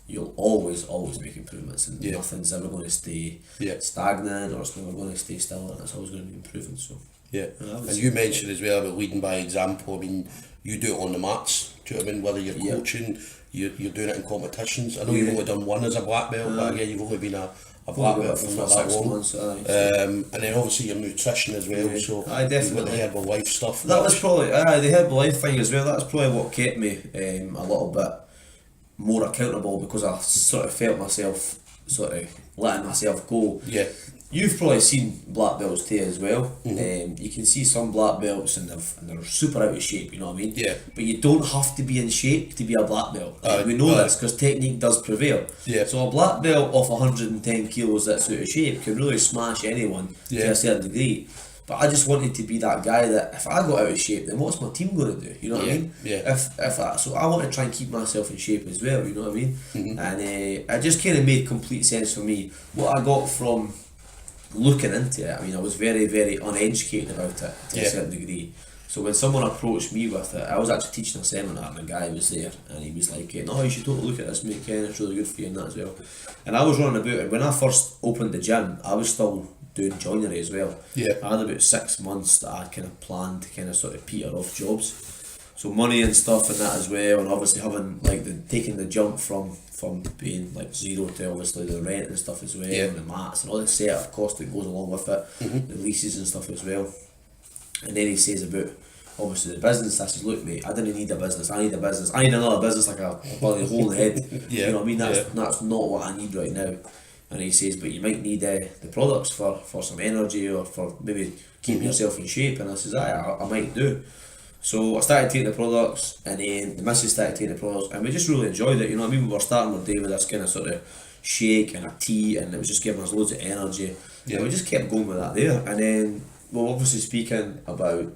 you'll always make improvements, and nothing's ever going to stay stagnant, or it's never going to stay still, and it's always going to be improving. So and you mentioned as well about leading by example. I mean, you do it on the mats. Do you know what I mean? Whether you're coaching, you're doing it in competitions. I know you've only done one as a black belt, but again, you've only been a black belt for not that long. Months, and then obviously your nutrition as well. So you've got the herbal life stuff. That was probably the herbal life thing as well. That's probably what kept me a little bit more accountable, because I sort of felt myself sort of letting myself go. You've probably seen black belts too as well. You can see some black belts and they're super out of shape, you know what I mean? But you don't have to be in shape to be a black belt. We know this because technique does prevail. So a black belt of 110 kilos that's out of shape can really smash anyone to a certain degree. But I just wanted to be that guy that if I got out of shape, then what's my team going to do? You know what I mean? So I want to try and keep myself in shape as well. You know what I mean? And it just kind of made complete sense for me. What I got from looking into it, I mean, I was very, very uneducated about it to a certain degree. So when someone approached me with it, I was actually teaching a seminar and a guy was there and he was like, no, you should totally look at this, mate, Ken, it's really good for you and that as well. And I was running about, and when I first opened the gym, I was still doing joinery as well. I had about 6 months that I kind of planned to kind of sort of peter off jobs. So money and stuff and that as well, and obviously having like taking the jump from being like zero to obviously the rent and stuff as well, and the mats and all the setup cost that goes along with it, the leases and stuff as well. And then he says about obviously the business. I says, look mate, I didn't need a business, I need another business like a bloody hole in the head. You know what I mean? That's not what I need right now. And he says, but you might need the products for some energy, or for maybe keeping yourself in shape. And I says, I might do. So I started taking the products, and then the missus started taking the products, and we just really enjoyed it. You know what I mean? We were starting our day with this kind of sort of shake and a tea, and it was just giving us loads of energy. And we just kept going with that there. And then we're obviously speaking about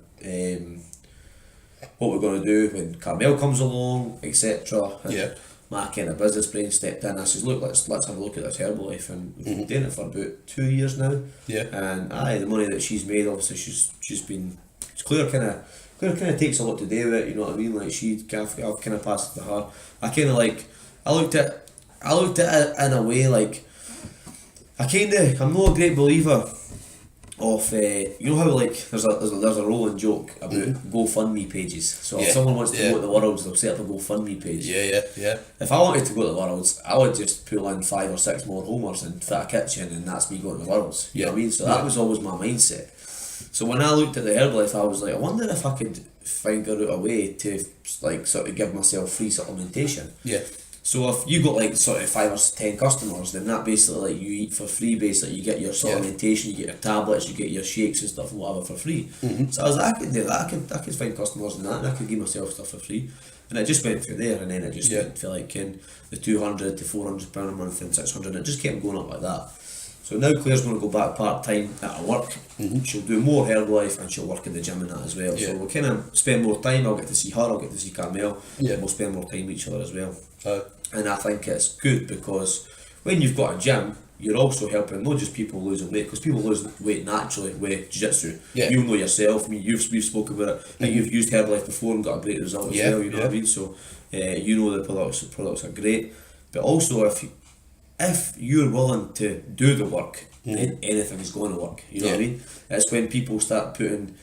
what we're going to do when Carmel comes along, etc. My kind of business brain stepped in. I says, look, let's have a look at this Herbalife, and we've been doing it for about 2 years now. And the money that she's made, obviously she's been. Claire kind of takes a lot to do with it. You know what I mean? Like I've kind of passed it to her. I looked at it in a way like I'm not a great believer of you know how like there's a rolling joke about GoFundMe pages. So if someone wants to go to the Worlds, they'll set up a GoFundMe page. If I wanted to go to the Worlds, I would just pull in 5 or 6 more homers and fit a kitchen, and that's me going to the Worlds. You know what I mean? So that was always my mindset. So when I looked at the Herbalife, I was like, I wonder if I could figure out a way to like sort of give myself free supplementation. So if you got like sort of 5 or 10 customers, then that basically like you eat for free. Basically, you get your supplementation, you get your tablets, you get your shakes and stuff and whatever for free. So I was like, I could do that. I could find customers in that, and I could give myself stuff for free. And it just went through there, and then it just went for like the £200 to £400 a month and £600. And it just kept going up like that. So now Claire's going to go back part-time at her work. She'll do more Herbalife, and she'll work in the gym and that as well. So we'll kind of spend more time. I'll get to see her, I'll get to see Carmel, and we'll spend more time with each other as well. And I think it's good because when you've got a gym, you're also helping not just people losing weight, because people lose weight naturally with jiu-jitsu. You know yourself, we've spoken about it, and you've used Herbalife before and got a great result as well, you know what I mean? So you know the products are great, but also if you're willing to do the work, then anything is going to work. You know what I mean? It's when people start putting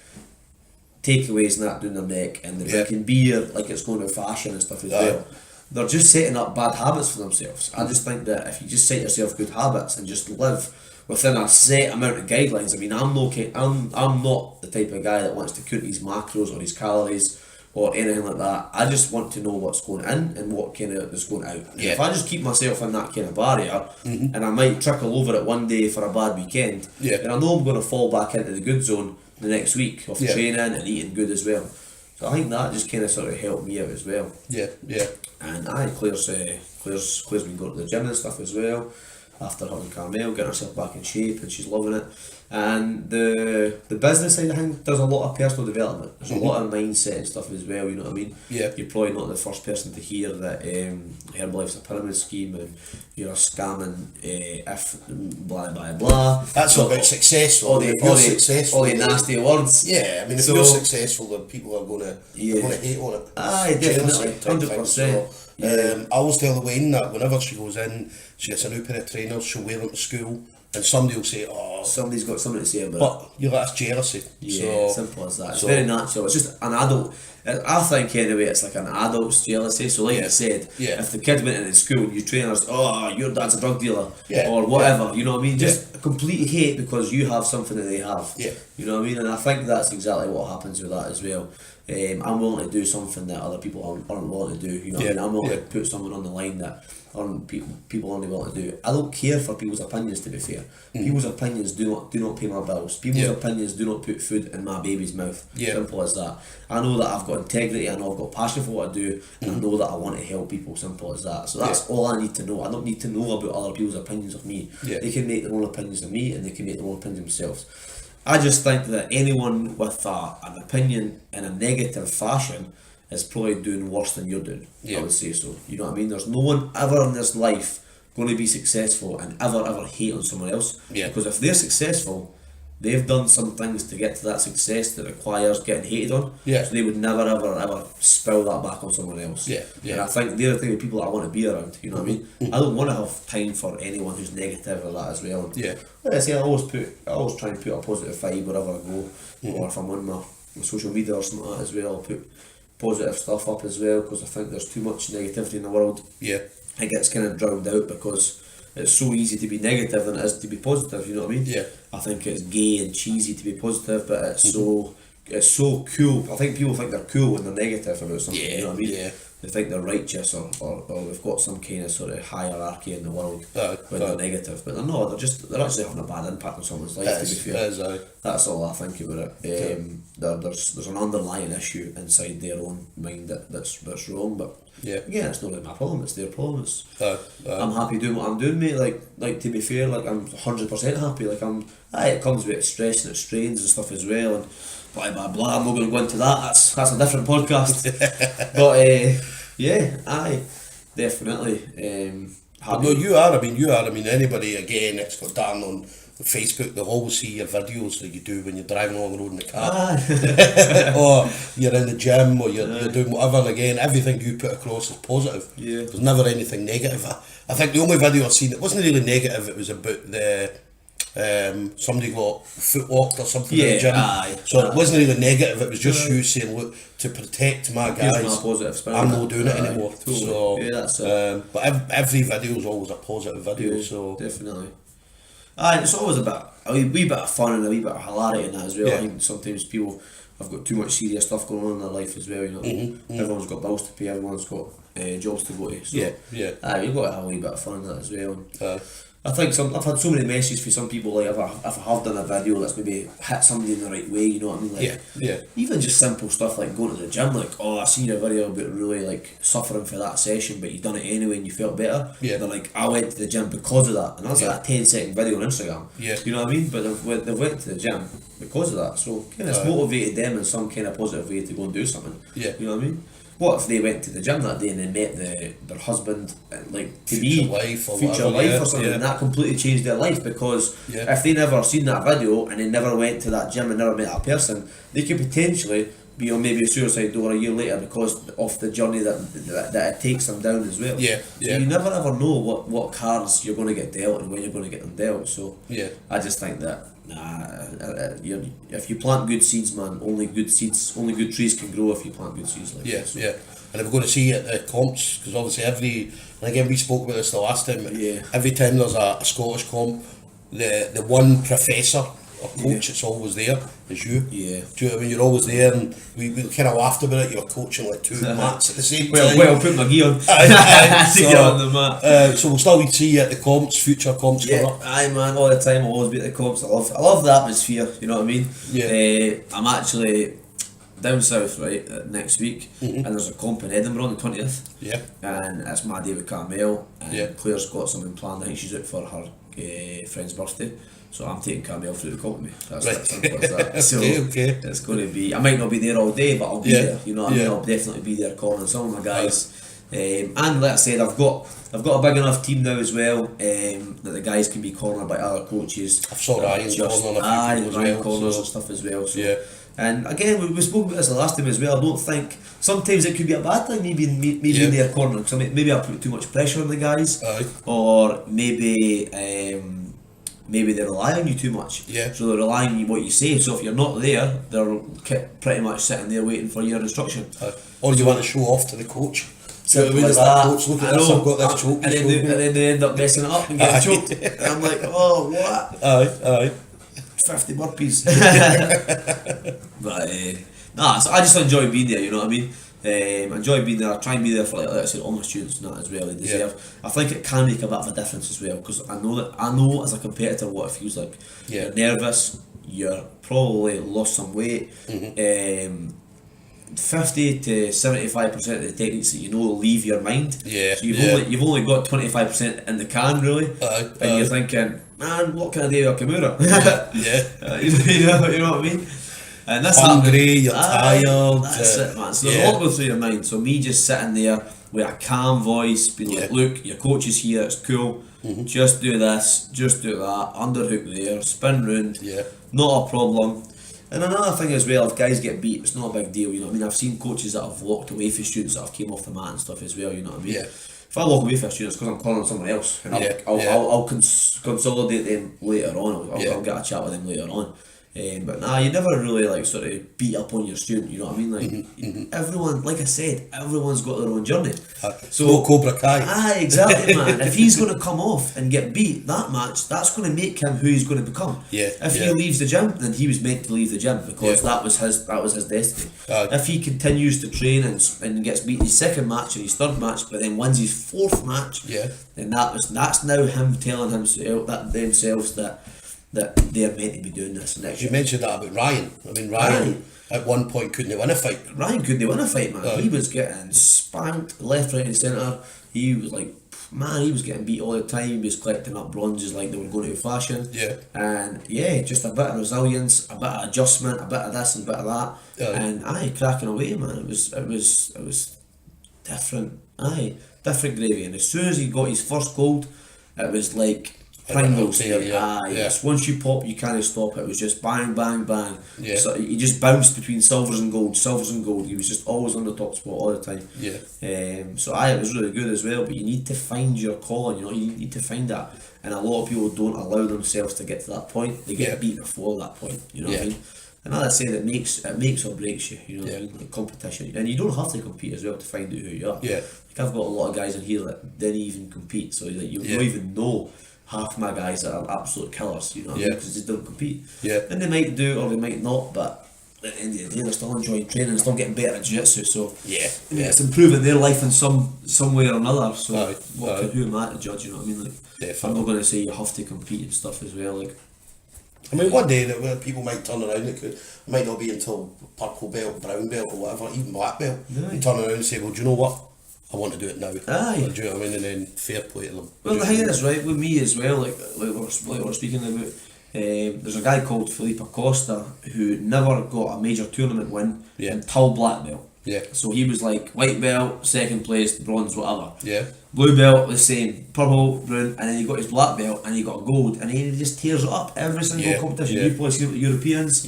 takeaways and that down their neck, and they're drinking beer like it's going to fashion and stuff as well. they're just setting up bad habits for themselves. I just think that if you just set yourself good habits and just live within a set amount of guidelines. I mean, I'm not the type of guy that wants to count his macros or his calories or anything like that. I just want to know what's going in and what kind of is going out. And if I just keep myself in that kind of barrier, and I might trickle over it one day for a bad weekend, then I know I'm going to fall back into the good zone the next week of training and eating good as well. So I think that just kind of sort of helped me out as well. And Claire's been going to the gym and stuff as well. After having Carmel, getting herself back in shape, and she's loving it. And the business side of things does a lot of personal development. There's a lot of mindset and stuff as well, you know what I mean? You're probably not the first person to hear that Herbalife's a pyramid scheme and you're scamming if blah blah blah. That's all about successful. All the nasty words. Yeah, I mean, if you're successful, then people are going to hate on it. Aye, definitely, 100%. I always tell the Wayne that whenever she goes in, she gets a new pair of trainers, she'll wear them to school, and somebody will say, "Oh, somebody's got something to say about it." But you're like, that's jealousy. Simple as that. It's very natural. It's just an adult. I think anyway, it's like an adult's jealousy. So, like you said, if the kid went into school and your trainers, "Oh, your dad's a drug dealer," or whatever, you know what I mean? Just complete hate because you have something that they have. You know what I mean? And I think that's exactly what happens with that as well. I'm willing to do something that other people aren't willing to do. You know what I mean? I'm willing to put something on the line that people aren't willing to do. I don't care for people's opinions, to be fair. People's opinions do not pay my bills. People's opinions do not put food in my baby's mouth. Simple as that. I know that I've got integrity, I know I've got passion for what I do, and I know that I want to help people. Simple as that. So that's all I need to know. I don't need to know about other people's opinions of me. They can make their own opinions of me, and they can make their own opinions themselves. I just think that anyone with an opinion in a negative fashion is probably doing worse than you're doing. I would say so. You know what I mean? There's no one ever in this life going to be successful and ever hate on someone else. Because if they're successful, they've done some things to get to that success that requires getting hated on. So they would never ever spill that back on someone else. And I think they're the type of people I want to be around. You know what I mean? I don't want to have time for anyone who's negative or that as well. And like I say, I always try and put a positive vibe wherever I go, or if I'm on my social media or something like that as well. I'll put positive stuff up as well, because I think there's too much negativity in the world. It gets kind of drowned out because it's so easy to be negative than it is to be positive, you know what I mean? I think it's gay and cheesy to be positive, but it's so cool. I think people think they're cool when they're negative about something, you know what I mean? They think they're righteous or they've got some kind of sort of hierarchy in the world when they're negative, but they're not. They're actually having a bad impact on someone's life, to be fair. That's all I think about it. There's an underlying issue inside their own mind that's wrong, but again, it's not really my problem, it's their problem. I'm happy doing what I'm doing, mate. Like to be fair, like I'm 100% happy. Like it comes with stress and it strains and stuff as well, and blah blah blah. I'm not going to go into that. That's a different podcast. But definitely. But no, you are. I mean, anybody again that's got Darren on Facebook, they'll always see your videos that you do when you're driving along the road in the car, or you're in the gym, or you're doing whatever. And again, everything you put across is positive. There's never anything negative. I think the only video I've seen that wasn't really negative, it was about the somebody got foot walked or something in the gym. It wasn't really negative, it was just you saying, look, to protect my guys, I'm not doing it anymore. But every video is always a positive video. So definitely. It's always a wee bit of fun and a wee bit of hilarity in that as well. I think sometimes people have got too much serious stuff going on in their life as well, you know. Everyone's got bills to pay, everyone's got jobs to go to. So you've got to have a wee bit of fun in that as well. I think I've had so many messages for some people, like if I have done a video that's maybe hit somebody in the right way, you know what I mean? Like, even just simple stuff like going to the gym, like, oh, I seen your video about really like suffering for that session, but you done it anyway and you felt better. They're like, I went to the gym because of that, and that's like a 10-second video on Instagram. You know what I mean? But they went to the gym because of that, so kind of it's motivated them in some kind of positive way to go and do something. You know what I mean? What if they went to the gym that day and they met their husband, like to future be life or something, and that completely changed their life? Because if they never seen that video and they never went to that gym and never met that person, they could potentially be on maybe a suicide door a year later because of the journey that it takes them down as well. So you never ever know what cards you're going to get dealt and when you're going to get them dealt. So I just think that if you plant good seeds, man, only good trees can grow if you plant good seeds. and we're going to see at the comps, because obviously and again we spoke about this the last time, Yeah. every time there's a Scottish comp, the one professor or coach that's always there is you. Yeah. Do you know what I mean? You're always there, and we kind of laughed about it. You're coaching like 2 mats at the same time. Well, put my gear on. So, Get on the mat. so we'll still see you at the comps, future comps coming Yeah, up. aye man, all the time. I'll always be at the comps. I love the atmosphere. You know what I mean? Yeah. I'm actually down south next week, and there's a comp in Edinburgh on the 20th. Yeah. And it's my day with Carmel, and Yeah. Claire's got something planned. I think she's out for her friend's birthday, so I'm taking Carmel through the comp with me. That's simple as that. So okay. it's going to be. I might not be there all day, but I'll be Yeah. there. You know what I mean? Yeah. I'll definitely be there calling some of my guys. And like I said, I've got a big enough team now as well that the guys can be cornered by other coaches. I saw Ryan cornering a few people as well, corners so- and stuff as well. So. Yeah. And again, we spoke about this the last time as well. I don't think sometimes it could be a bad thing, maybe in their corner, because maybe I put too much pressure on the guys, Aye. or maybe they rely on you too much. Yeah. So they're relying on what you say. So if you're not there, they're pretty much sitting there waiting for your instruction. Or you want to show off to the coach. So Simple as that that. coach, look at I this, know. I've got this choke. And then they end up messing it up and getting choked. And I'm like, oh, what? Aye. 50 burpees. But nah, so I just enjoy being there, you know what I mean? Enjoy being there. I try and be there for like I said, all my students and that as well. They deserve. I think it can make a bit of a difference as well, because I know as a competitor what it feels like. Yeah. You're nervous. You're probably lost some weight. 50 to 75% of the techniques that you know will leave your mind. Yeah, So you've only got 25% in the can really, and you're thinking, man, what can I do with a Kimura? Yeah. You know what I mean? And that's Hungry, you're tired. That's it, man. So there's a lot goes through your mind. So me just sitting there with a calm voice, being like, look, your coach is here, it's cool. Just do this, just do that, underhook there, spin round. Yeah. Not a problem. And another thing as well, if guys get beat, it's not a big deal, you know what I mean? I've seen coaches that have walked away for students that have came off the mat and stuff as well, you know what I mean? Yeah. If I walk away for a student, it's because I'm calling on someone else, and I'll consolidate them later on. I'll get a chat with them later on. But nah, you never really like sort of beat up on your student, you know what I mean? Like everyone, like I said, everyone's got their own journey. So Cobra Kai. Exactly, man. If he's going to come off and get beat that match, that's going to make him who he's going to become. Yeah. If he leaves the gym, then he was meant to leave the gym because that was his destiny. If he continues to train and gets beat his second match or his third match, but then wins his fourth match, then that's now him telling themselves that they're meant to be doing this next You year. mentioned that about Ryan. I mean, Ryan at one point couldn't win a fight. Ryan couldn't win a fight, man. He was getting spanked left, right and centre. He was like, man, he was getting beat all the time. He was collecting up bronzes like they were going out of fashion. Yeah. And just a bit of resilience, a bit of adjustment, a bit of this and a bit of that. And cracking away, man. It was different. Different gravy. And as soon as he got his first gold, it was like Pringles. Yes. Once you pop, you can't stop. It was just bang, bang, bang. Yeah. So he just bounced between silvers and gold. He was just always on the top spot all the time. Yeah. So it was really good as well. But you need to find your calling. You know, you need to find that. And a lot of people don't allow themselves to get to that point. They get beat before that point. You know what I mean? And as I say, it makes or breaks you. You know what I mean? Like competition, and you don't have to compete as well to find out who you are. Yeah. Like I've got a lot of guys in here that didn't even compete, so like you don't even know half my guys that are absolute killers. You know what I mean? Because they don't compete. Yeah. And they might do or they might not, but at the end of the day, they're still enjoying training and still getting better at jiu-jitsu. So it's improving their life in some way or another. So who am I to judge? You know what I mean? Like I'm not going to say you have to compete and stuff as well. Like. I mean, one day that people might turn around, it might not be until purple belt, brown belt, or whatever, even black belt. They turn around and say, "Well, do you know what? I want to do it now." Aye. Do you know what I mean? And then fair play to them. Well, the thing is, right, with me as well, like we're speaking about, there's a guy called Felipe Acosta who never got a major tournament win until black belt. Yeah. So he was like white belt, second place, bronze, whatever. Yeah. Blue belt, the same, purple, brown, and then he got his black belt and he got gold, and he just tears it up every single competition. You play with the Europeans,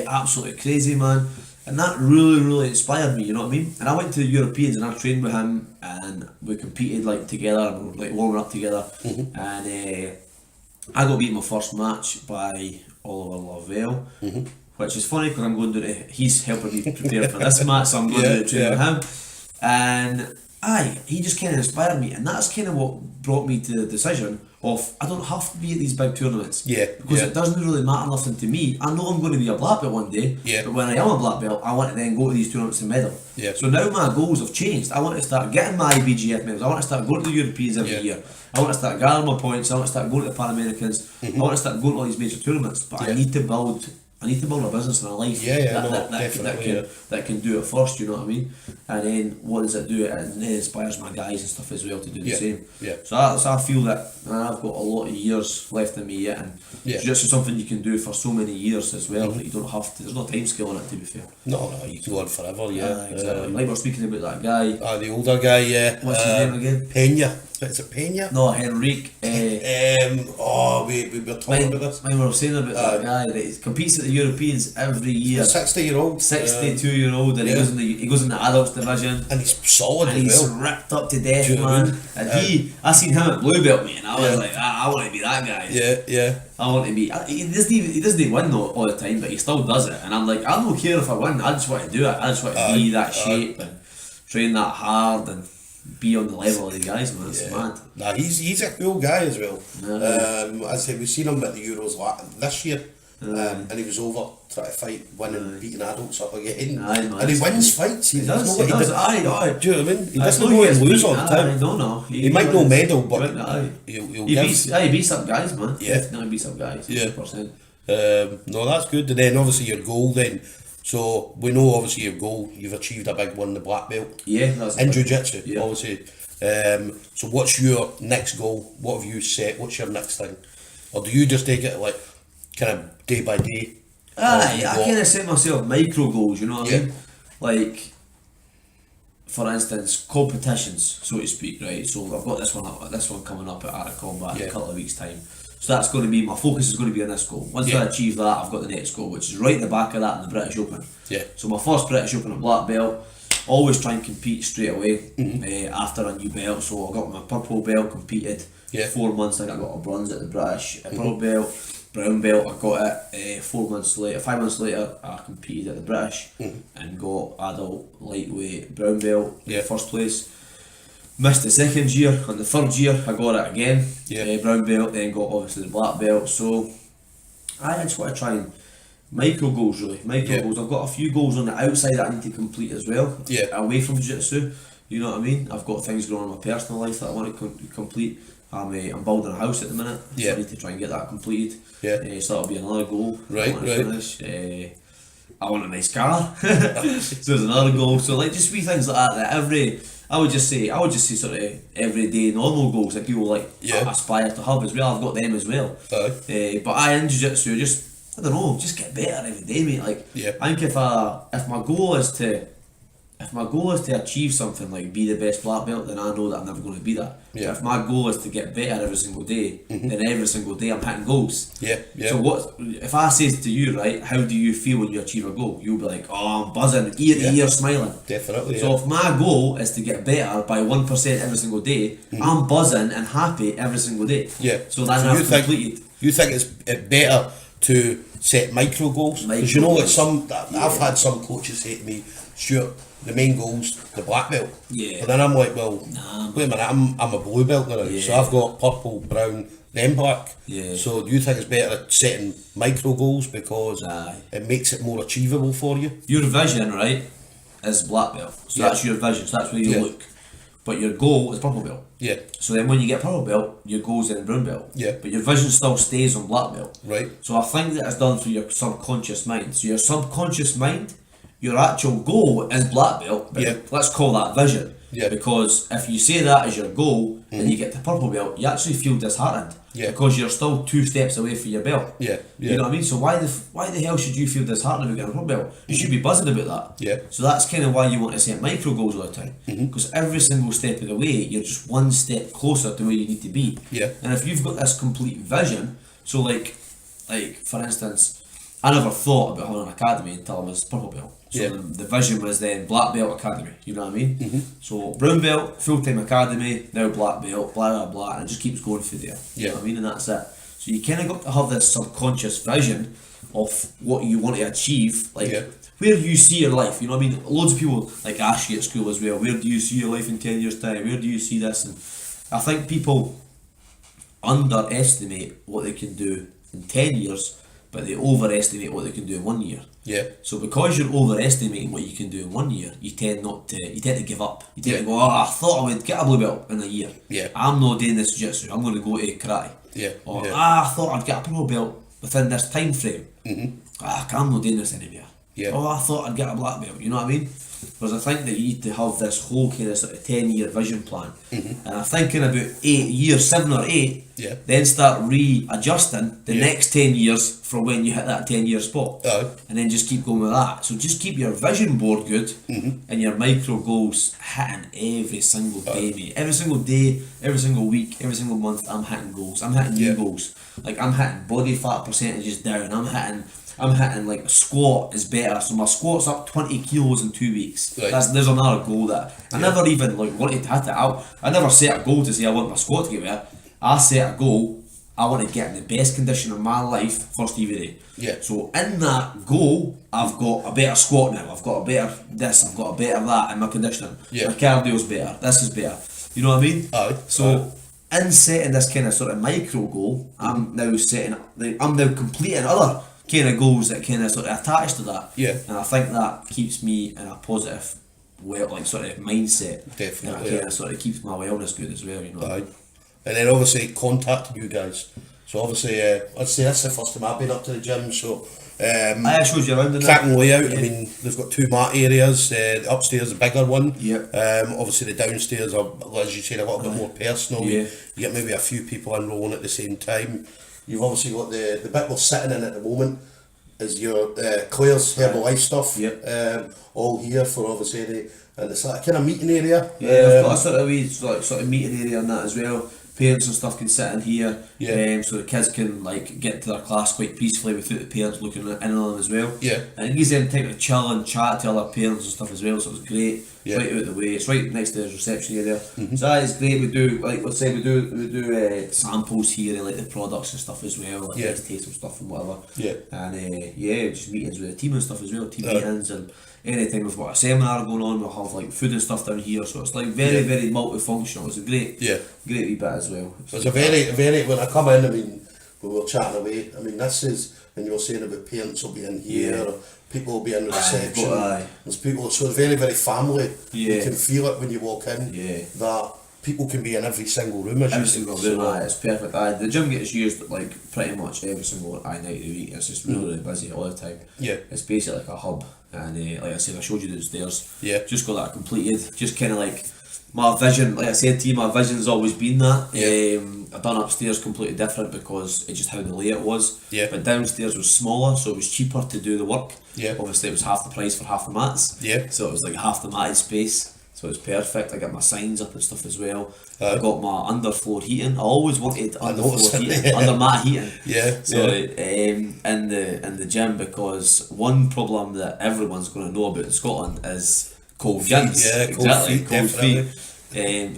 absolutely crazy, man. And that really inspired me, you know what I mean? And I went to the Europeans and I trained with him and we competed like together and we were like warming up together. And I got beat my first match by Oliver Lavelle, which is funny because I'm going to he's helping me prepare for this match, so I'm going to train with him. And he just kind of inspired me, and that's kind of what brought me to the decision of I don't have to be at these big tournaments. Yeah, Because yeah. it doesn't really matter nothing to me. I know I'm going to be a black belt one day, Yeah. but when I am a black belt, I want to then go to these tournaments and medal. Yeah. So now my goals have changed. I want to start getting my IBGF medals. I want to start going to the Europeans every Yeah. year. I want to start gathering my points. I want to start going to the Pan Americans. I want to start going to all these major tournaments. But I Yeah. need to build a business and a life Definitely, that can do it first, you know what I mean? And then what does it do? It inspires my guys and stuff as well to do the same. Yeah. So I feel that I've got a lot of years left in me yet, and jiu-jitsu is something you can do for so many years as well that you don't have to. There's no time scale on it, to be fair. No, you can go on forever, yeah. Exactly. Like we're speaking about that guy. The older guy, yeah. What's his name again? Pena. Is it Pena? No, Henrique. We were talking about this. When we were saying about that guy that he competes at the Europeans every year. 60-year-old. 62-year-old, and yeah. he goes in the adults division. And he's solid And as he's well. ripped up to death, Do you know what I man. mean? And I seen him at blue belt, mate, and I was Yeah. like, I want to be that guy. Yeah. I want to be. He doesn't win though all the time, but he still does it. And I'm like, I don't care if I win. I just want to do it. I just want to be that shape and train that hard and be on the level of the guys, man. It's mad. Nah, he's a cool guy as well. Yeah. As I said, we've seen him at the Euros this year, and he was over trying to fight, winning, beating adults up again. And he wins fights. He does. He does. Aye. Do you know what I mean? He doesn't know go he and gets lose beaten, all the time. No. He might no medal, but Right, he'll he give. beats up guys, man. Yeah. Definitely beats up guys. Yeah. 100%. No, that's good. And then obviously your goal then. So we know obviously your goal, you've achieved a big one, the black belt. Yeah, that's In jiu-jitsu, Yeah. obviously. So what's your next goal? What have you set? What's your next thing? Or do you just take it like kind of day by day? I kind of set myself micro goals, you know what I mean? Like, for instance, competitions, so to speak, right? So I've got this one coming up at Art of Combat in a couple of weeks' time. So that's going to be, my focus is going to be on this goal. Once I achieve that, I've got the next goal, which is right at the back of that in the British Open. Yeah. So my first British Open at black belt, always try and compete straight away after a new belt. So I got my purple belt, competed 4 months later, I got a bronze at the British, a purple belt, brown belt, I got it 5 months later I competed at the British and got adult lightweight brown belt in first place. Missed the second year, and the third year I got it again, brown belt, then got obviously the black belt. So I just want to try and micro goals really, goals. I've got a few goals on the outside that I need to complete as well, away from jiu-jitsu, you know what I mean? I've got things going on in my personal life that I want to complete. I'm building a house at the minute, so I need to try and get that completed. So that'll be another goal. Right. Finish. I want a nice car, so there's another goal. So like just wee things like that. I would just say sort of everyday normal goals that people like aspire to have as well. I've got them as well. But in jiu-jitsu, I don't know, just get better every day, mate. Like I think if my goal is to achieve something like be the best black belt, then I know that I'm never going to be that. But if my goal is to get better every single day, then every single day I'm hitting goals. So if I say to you, right, how do you feel when you achieve a goal? You'll be like, oh, I'm buzzing, ear to ear, smiling. Definitely. So if my goal is to get better by 1% every single day, I'm buzzing and happy every single day. So then I've completed. You think it's better to set micro goals? Because you know, I've had some coaches say to me, Stuart, the main goal's the black belt. But then I'm like, well, wait a minute, I'm a blue belt now, so I've got purple, brown, then black. So do you think it's better at setting micro goals because it makes it more achievable for you? Your vision, right, is black belt. So that's your vision, so that's where you look. But your goal is purple belt. So then when you get purple belt, your goal's in brown belt. But your vision still stays on black belt. So I think that it's done through your subconscious mind. So your subconscious mind, your actual goal is black belt, but let's call that vision. Because if you say that as your goal and you get to purple belt, you actually feel disheartened. Because you're still 2 steps away from your belt. You know what I mean? So why the hell should you feel disheartened about getting a purple belt? You should be buzzing about that. So that's kind of why you want to set micro goals all the time. Because every single step of the way, you're just 1 step closer to where you need to be. And if you've got this complete vision, so like for instance, I never thought about having an academy until I was purple belt. So the vision was then black belt academy, you know what I mean? So brown belt, full-time academy, now black belt, blah blah blah, and it just keeps going through there. You know what I mean? And that's it. So you kind of got to have this subconscious vision of what you want to achieve, like where do you see your life? You know what I mean? Loads of people like ask you at school as well, where do you see your life in 10 years time? Where do you see this? And I think people underestimate what they can do in 10 years, but they overestimate what they can do in 1 year. Yeah. So because you're overestimating what you can do in 1 year, you tend to give up. You tend to go, I thought I would get a blue belt in a year. Yeah. I'm not doing this jiu-jitsu, I'm going to go to karate. Yeah. Or I thought I'd get a pro belt within this time frame. I'm not doing this anymore. Yeah. I thought I'd get a black belt. You know what I mean? Because I think that you need to have this whole kind of sort of 10-year vision plan. And I think in about 8 years, 7 or 8, then start readjusting the next 10 years from when you hit that 10-year spot. And then just keep going with that. So just keep your vision board good and your micro goals hitting every single day, mate. Every single day, every single week, every single month, I'm hitting goals. I'm hitting new goals. Like I'm hitting body fat percentages down. I'm hitting like squat is better, so my squat's up 20 kilos in 2 weeks. There's another goal that I never even like wanted to hit it out. I never set a goal to say I want my squat to get better. I set a goal, I want to get in the best condition of my life first day. So in that goal, I've got a better squat now, I've got a better this, I've got a better that in my conditioning. My cardio's better, this is better. You know what I mean? So in setting this kind of sort of micro goal, I'm now completing other kind of goals that kind of sort of attach to that. And I think that keeps me in a positive sort of mindset. Definitely. And it kind of sort of keeps my wellness good as well, you know. And then obviously contacting you guys. So obviously, I'd say that's the first time I've been up to the gym. So I showed you around in cracking layout. I mean, they've got 2 mat areas. The upstairs a bigger one. Obviously the downstairs are, as you said, a little bit more personal. You get maybe a few people enrolling at the same time. You've obviously got the bit we're sitting in at the moment is your Claire's Herbalife stuff. All here for obviously and it's like a kind of meeting area. I've got a sort of wee sort of meeting area and that as well. Parents and stuff can sit in here, so the kids can like get to their class quite peacefully without the parents looking in on them as well. And it gives them time to chill and chat to other parents and stuff as well. So it's great. Right out the way. It's right next to the reception area. So that is great. We do like let's say we do samples here and like the products and stuff as well. Like taste some stuff and whatever. And just meetings with the team and stuff as well. Team meetings and anything. We've got a seminar going on. We'll have like food and stuff down here. So it's like very very multifunctional. It's a great wee bit as well. It's a very when I come in, I mean, we were chatting away. I mean, this is when you were saying about parents will be in here, or people will be in the reception. There's people, so it's very very family. You can feel it when you walk in. That people can be in every single room. Every single room, it's perfect. The gym gets used like pretty much every single night of the week. It's just really busy all the time. It's basically like a hub, and like I said, I showed you downstairs. Just got that completed. Just kind of like my vision, like I said to you, my vision's always been that. I've done upstairs completely different because it's just how the layout was. But downstairs was smaller, so it was cheaper to do the work. Obviously, it was half the price for half the mats. So it was like half the matted space. So it's perfect. I got my signs up and stuff as well. I got my underfloor heating. I always wanted underfloor heating, under mat heating. So in the gym, because one problem that everyone's going to know about in Scotland is cold gyms. Cold feet.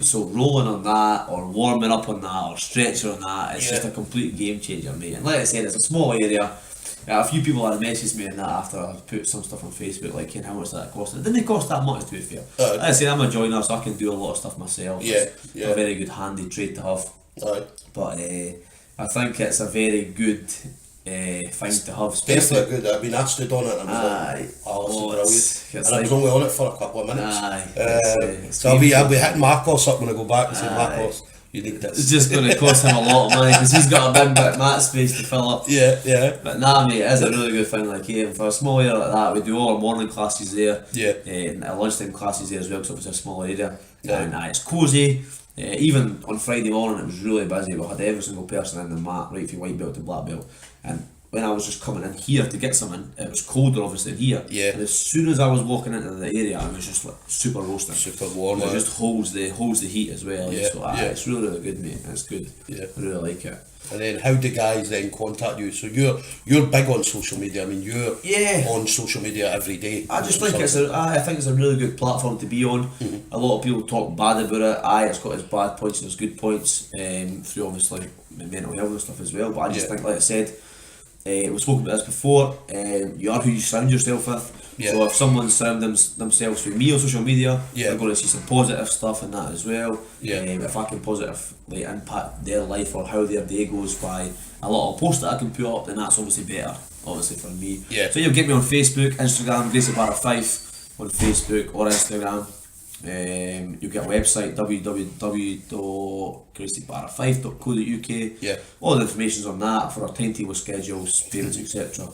So rolling on that, or warming up on that, or stretching on that, it's just a complete game changer, mate. And like I said, it's a small area. A few people had messaged me on that after I put some stuff on Facebook, like how much that cost. It didn't cost that much, to be fair. Like I say, I'm a joiner, so I can do a lot of stuff myself. It's a very good handy trade to have. But I think it's a very good thing to have. Especially good. I mean, I stood on it and I was brilliant. And I was only on it for a couple of minutes. So I'll be hitting Marcos up when I go back and say, Marcos, you need this. It's just going to cost him a lot of money because he's got a big bit of mat space to fill up. But nah, mate, it is a really good thing. Like, for a small area like that, we do all our morning classes there. And our lunchtime classes there as well, because it's a small area. And it's cosy. Even on Friday morning, it was really busy. We had every single person in the mat, right from white belt to black belt. And when I was just coming in here to get something, it was colder obviously in here. And as soon as I was walking into the area, it was just like super roasting. Super warm. It just holds the heat as well. So it's really, really good, mate. It's good. I really like it. And then how do guys then contact you? So you're big on social media. I mean, you're on social media every day. I just think it's a really good platform to be on. A lot of people talk bad about it. It's got its bad points and its good points through obviously mental health and stuff as well. But I just think, like I said, we've spoken about this before. You are who you surround yourself with. Yeah. So if someone surrounds themselves with me on social media, Yeah. they're going to see some positive stuff in that as well. Yeah. If I can positively impact their life or how their day goes by a little post that I can put up, then that's obviously better, obviously for me. Yeah. So you'll get me on Facebook, Instagram, Gracie Barra Fife on Facebook or Instagram. You'll get a website, www.graciebarra5.co.uk. Yeah. All the information's on that for our timetable schedules, payments, etc.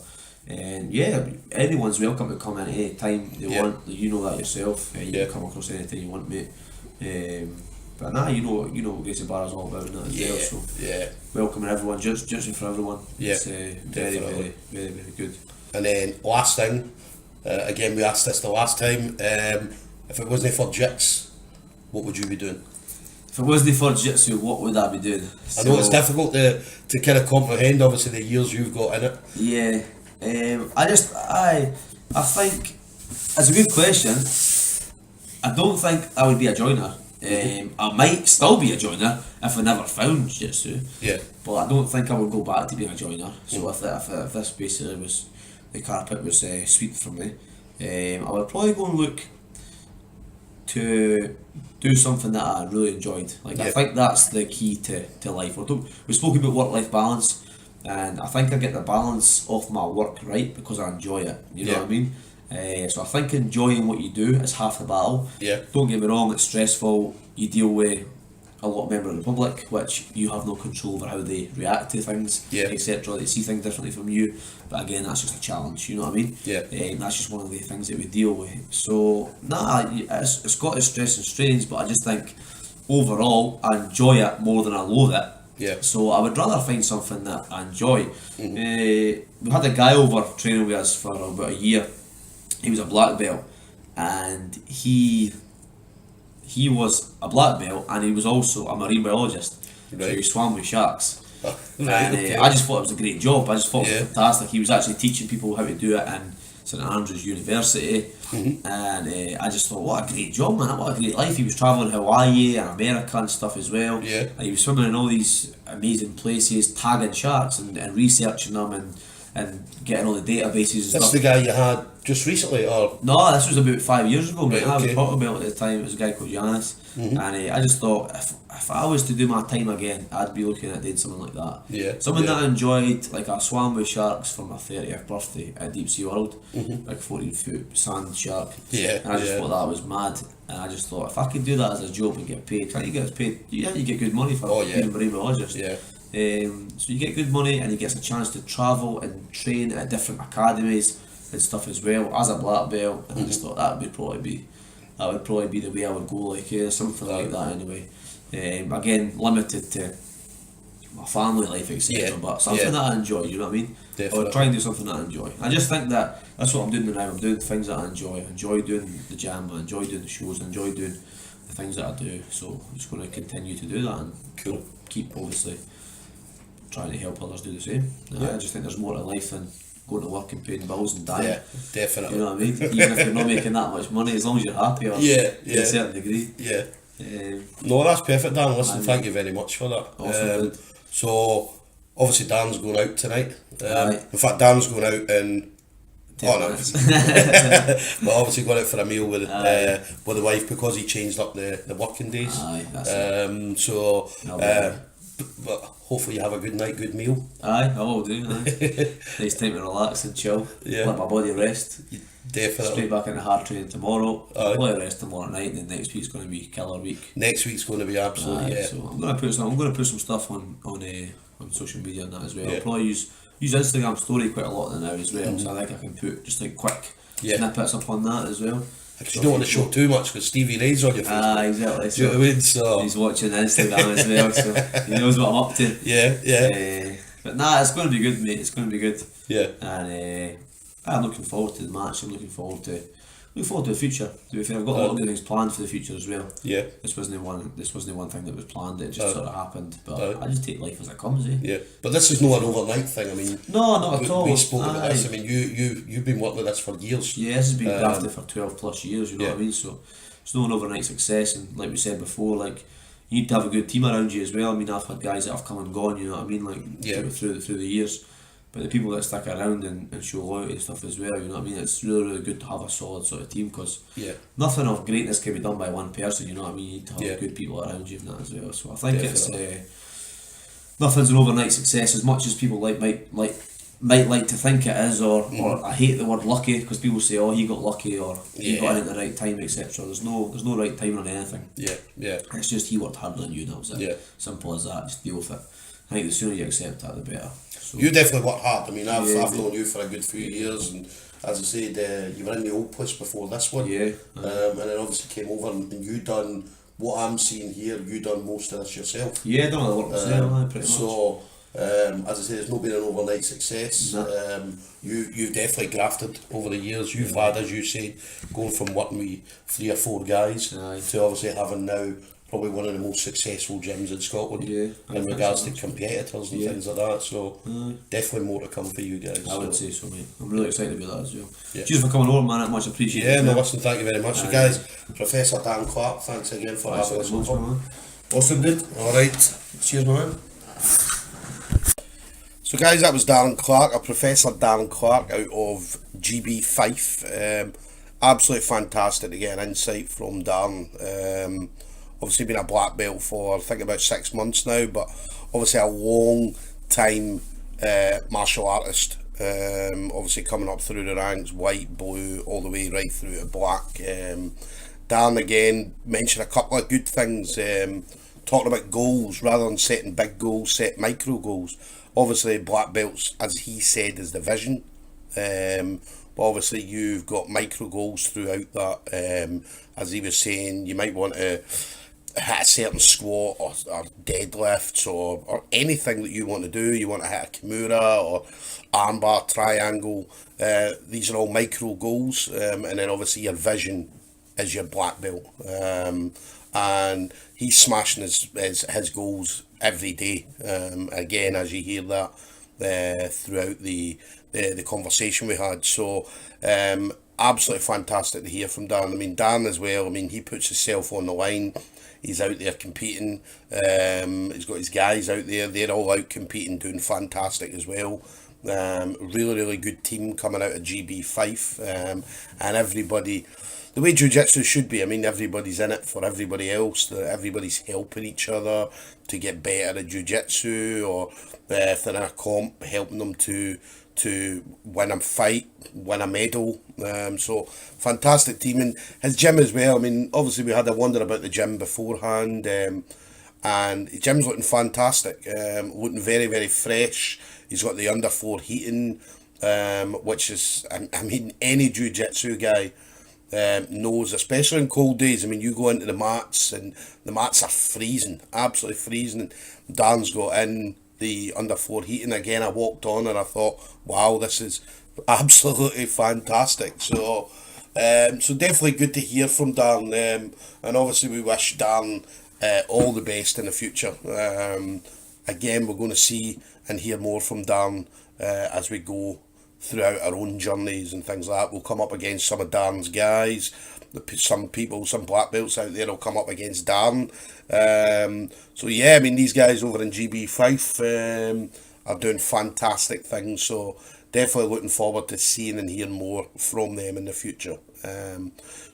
And yeah, anyone's welcome to come in any time they Yeah. want. You know that yourself. You Yeah. can come across anything you want, mate. But nah, you know what Gracie Barra's all about now as well. So Yeah. welcoming everyone, judging for everyone. Yeah, It's very, definitely. very, very good. And then last thing, again we asked this the last time. If it wasn't for jits, what would you be doing? If it wasn't for jiu-jitsu, what would I be doing? I know it's difficult to kind of comprehend, obviously, the years you've got in it. Yeah, I think it's a good question. I don't think I would be a joiner. I might still be a joiner if I never found jiu-jitsu. Yeah. But I don't think I would go back to being a joiner. So if this basically was the carpet was swept from me, I would probably go and look to do something that I really enjoyed. Like I think that's the key to life. We spoke about work-life balance, and I think I get the balance of my work right because I enjoy it. You know what I mean? So I think enjoying what you do is half the battle. Yeah. Don't get me wrong, it's stressful. You deal with a lot of members of the public, which you have no control over how they react to things, etc. They see things differently from you. But again, that's just a challenge. You know what I mean? Yeah. That's just one of the things that we deal with. So it's got its stress and strains, but I just think overall I enjoy it more than I loathe it. Yeah. So I would rather find something that I enjoy. We had a guy over training with us for about a year. He was a black belt, and he was a black belt, and he was also a marine biologist. Right. So he swam with sharks. Right, And okay. I just thought it was a great job. I just thought it Yeah. was fantastic. He was actually teaching people how to do it in St Andrews University, and I just thought, what a great job, man! What a great life. He was travelling Hawaii and America and stuff as well. Yeah. And he was swimming in all these amazing places, tagging sharks and researching them and getting all the databases and That's stuff. the guy you had just recently, or? No, this was about 5 years ago, mate. Right, I was okay. talking about at the time. It was a guy called Janice, and I just thought if I was to do my time again, I'd be looking at doing something like that. Yeah, Something yeah. that I enjoyed. Like I swam with sharks for my 30th birthday at Deep Sea World, like 14-foot sand shark. Yeah, And I just yeah. thought that was mad. And I just thought if I could do that as a job and get paid, can't you get paid? Yeah, you get good money for Oh, yeah. being a marine biologist. Yeah. So you get good money and you get a chance to travel and train at different academies and stuff as well as a black belt, and I just thought that would probably be the way I would go, like something like that anyway. Again, limited to my family life, etc. Yeah, But something yeah. that I enjoy, you know what I mean? I Definitely. would try and do something that I enjoy. I just think that that's what I'm doing now. I'm doing things that I enjoy. I enjoy doing the jam. I enjoy doing the shows. I enjoy doing the things that I do. So I'm just going to continue to do that and keep obviously trying to help others do the same. I just think there's more to life than going to work and paying bills and dying. Yeah, definitely. You know what I mean? Even if you're not making that much money, as long as you're happy or Yeah, to yeah. a certain degree. Yeah. Um, No, that's perfect, Dan. Listen, thank you very much for that. Awesome, dude. So, obviously, Dan's going out tonight. Aye. In fact, Dan's going out in 10 minutes. but obviously going out for a meal with the wife because he changed up the working days. Aye, that's it. So, I'll be there. but hopefully you have a good night, good meal. Aye, I will do. Aye. Nice time to relax and chill. Yeah. Let my body rest. Definitely. Straight back into hard training tomorrow. Aye. Probably rest tomorrow night, and then next week's going to be killer week. Next week's going to be absolutely, Aye, yeah. so I'm going to put some stuff on social media and that as well. Yeah. I'll probably use Instagram story quite a lot now as well. So I think I can put just like quick Yeah. snippets up on that as well. Because you don't want to show too much because Stevie Ray's on your Facebook. Ah, exactly. Do you know what I mean? So, He's watching Instagram as well, so he knows what I'm up to. yeah, yeah, But nah, it's going to be good, mate. It's going to be good. yeah. And I'm looking forward to the match. I'm looking forward to the future. To be fair, I've got a lot of good things planned for the future as well. Yeah. This wasn't one thing that was planned. It just sort of happened. But Aye. I just take life as it comes. Eh? Yeah, but this is not an overnight thing. I mean, No, not at all. we spoke about this. I Aye. mean, you've been working with this for years. Yeah, this has been grafted for 12 plus years, you know yeah. what I mean? So it's not an overnight success, and like we said before, like you need to have a good team around you as well. I mean, I've had guys that have come and gone, you know what I mean, like Yeah. through the years. but the people that stick around and show loyalty and stuff as well, you know what I mean? It's really, really good to have a solid sort of team, because nothing of greatness can be done by one person, you know what I mean? You need to have good people around you and that as well. So I think it's nothing's an overnight success, as much as people might like to think it is, or I hate the word lucky, because people say, oh, he got lucky, or he got in at the right time, etc. There's no right time on anything. It's just he worked harder than you, and that was it. Simple as that. Just deal with it. I think the sooner you accept that, the better. So, you definitely worked hard. I mean, I've known you for a good few years, and as I said, you were in the old place before this one. And then obviously came over, and you done what I'm seeing here. You done most of this yourself. Yeah, done all the work myself, pretty much. So, as I said, it's not been an overnight success. You've definitely grafted over the years. You've had, as you said, going from working with 3 or 4 guys to obviously having now probably one of the most successful gyms in Scotland in regards to competitors and things like that. So definitely more to come for you guys. I would say so, mate. I'm really excited about that as well. Cheers for coming over, man. Much appreciated. Yeah, no, listen, thank you very much. So guys, Professor Dan Clark, thanks again for having us over. Awesome, dude. Alright, cheers, my man. So guys, that was Darren Clark, a Professor Darren Clark out of GB Fife. Absolutely fantastic to get an insight from Darren. Obviously been a black belt for I think about 6 months now, but obviously a long time martial artist. Obviously coming up through the ranks, white, blue, all the way right through to black. Darren again mentioned a couple of good things, talking about goals rather than setting big goals, set micro goals. Obviously black belts, as he said, is the vision. But obviously you've got micro goals throughout that. As he was saying, you might want to hit a certain squat or deadlifts or anything that you want to do. You want to hit a kimura or armbar, triangle. These are all micro goals, and then obviously your vision is your black belt. And he's smashing his goals every day. Again, as you hear that throughout the conversation we had. So absolutely fantastic to hear from Dan. I mean, Dan as well, I mean, he puts himself on the line. He's out there competing. He's got his guys out there. They're all out competing, doing fantastic as well. Really, really good team coming out of GB Fife. And everybody, the way jiu-jitsu should be, I mean, everybody's in it for everybody else. Everybody's helping each other to get better at jiu-jitsu, or if they're in a comp, helping them to win a fight, win a medal. So fantastic team, and his gym as well. I mean, obviously we had a wonder about the gym beforehand, and the gym's looking fantastic, looking very, very fresh. He's got the under 4 heating, which is, I mean, any jiu-jitsu guy knows, especially in cold days. I mean, you go into the mats and the mats are freezing, absolutely freezing. Dan's got in the under 4 heating again. I walked on and I thought, wow, this is absolutely fantastic. So so definitely good to hear from Dan, and obviously we wish Dan all the best in the future. Again, we're going to see and hear more from Dan as we go throughout our own journeys and things like that. We'll come up against some of Darren's guys. Some black belts out there will come up against Darren. So yeah, I mean, these guys over in GB Fife are doing fantastic things. So definitely looking forward to seeing and hearing more from them in the future.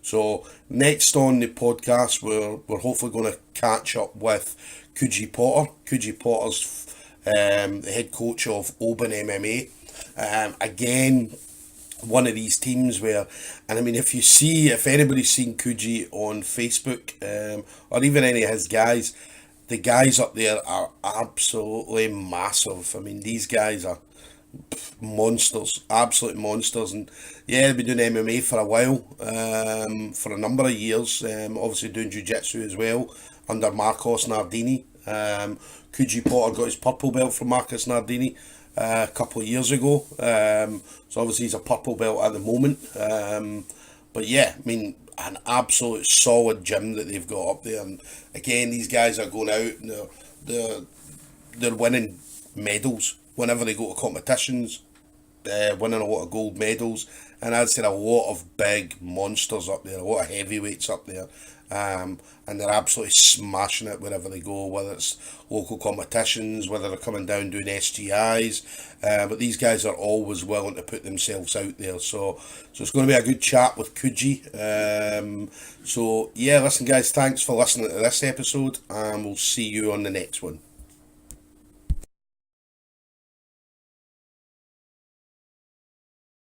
So next on the podcast, we're hopefully going to catch up with Coogee Potter. Coogee Potter's the head coach of Open MMA. Again, one of these teams where, and I mean, if anybody's seen Coogee on Facebook, or even any of his guys, the guys up there are absolutely massive. I mean, these guys are monsters, absolute monsters. And yeah, they've been doing MMA for a while, for a number of years, obviously doing jiu-jitsu as well under Marcos Nardini. Coogee Potter got his purple belt from Marcos Nardini a couple of years ago, so obviously he's a purple belt at the moment, but yeah, I mean, an absolute solid gym that they've got up there. And again, these guys are going out and they're winning medals whenever they go to competitions, winning a lot of gold medals. And I'd say a lot of big monsters up there, a lot of heavyweights up there, and they're absolutely smashing it wherever they go, whether it's local competitions, whether they're coming down doing SGIs, but these guys are always willing to put themselves out there, so it's going to be a good chat with Coogee. So yeah, listen guys, thanks for listening to this episode, and we'll see you on the next one.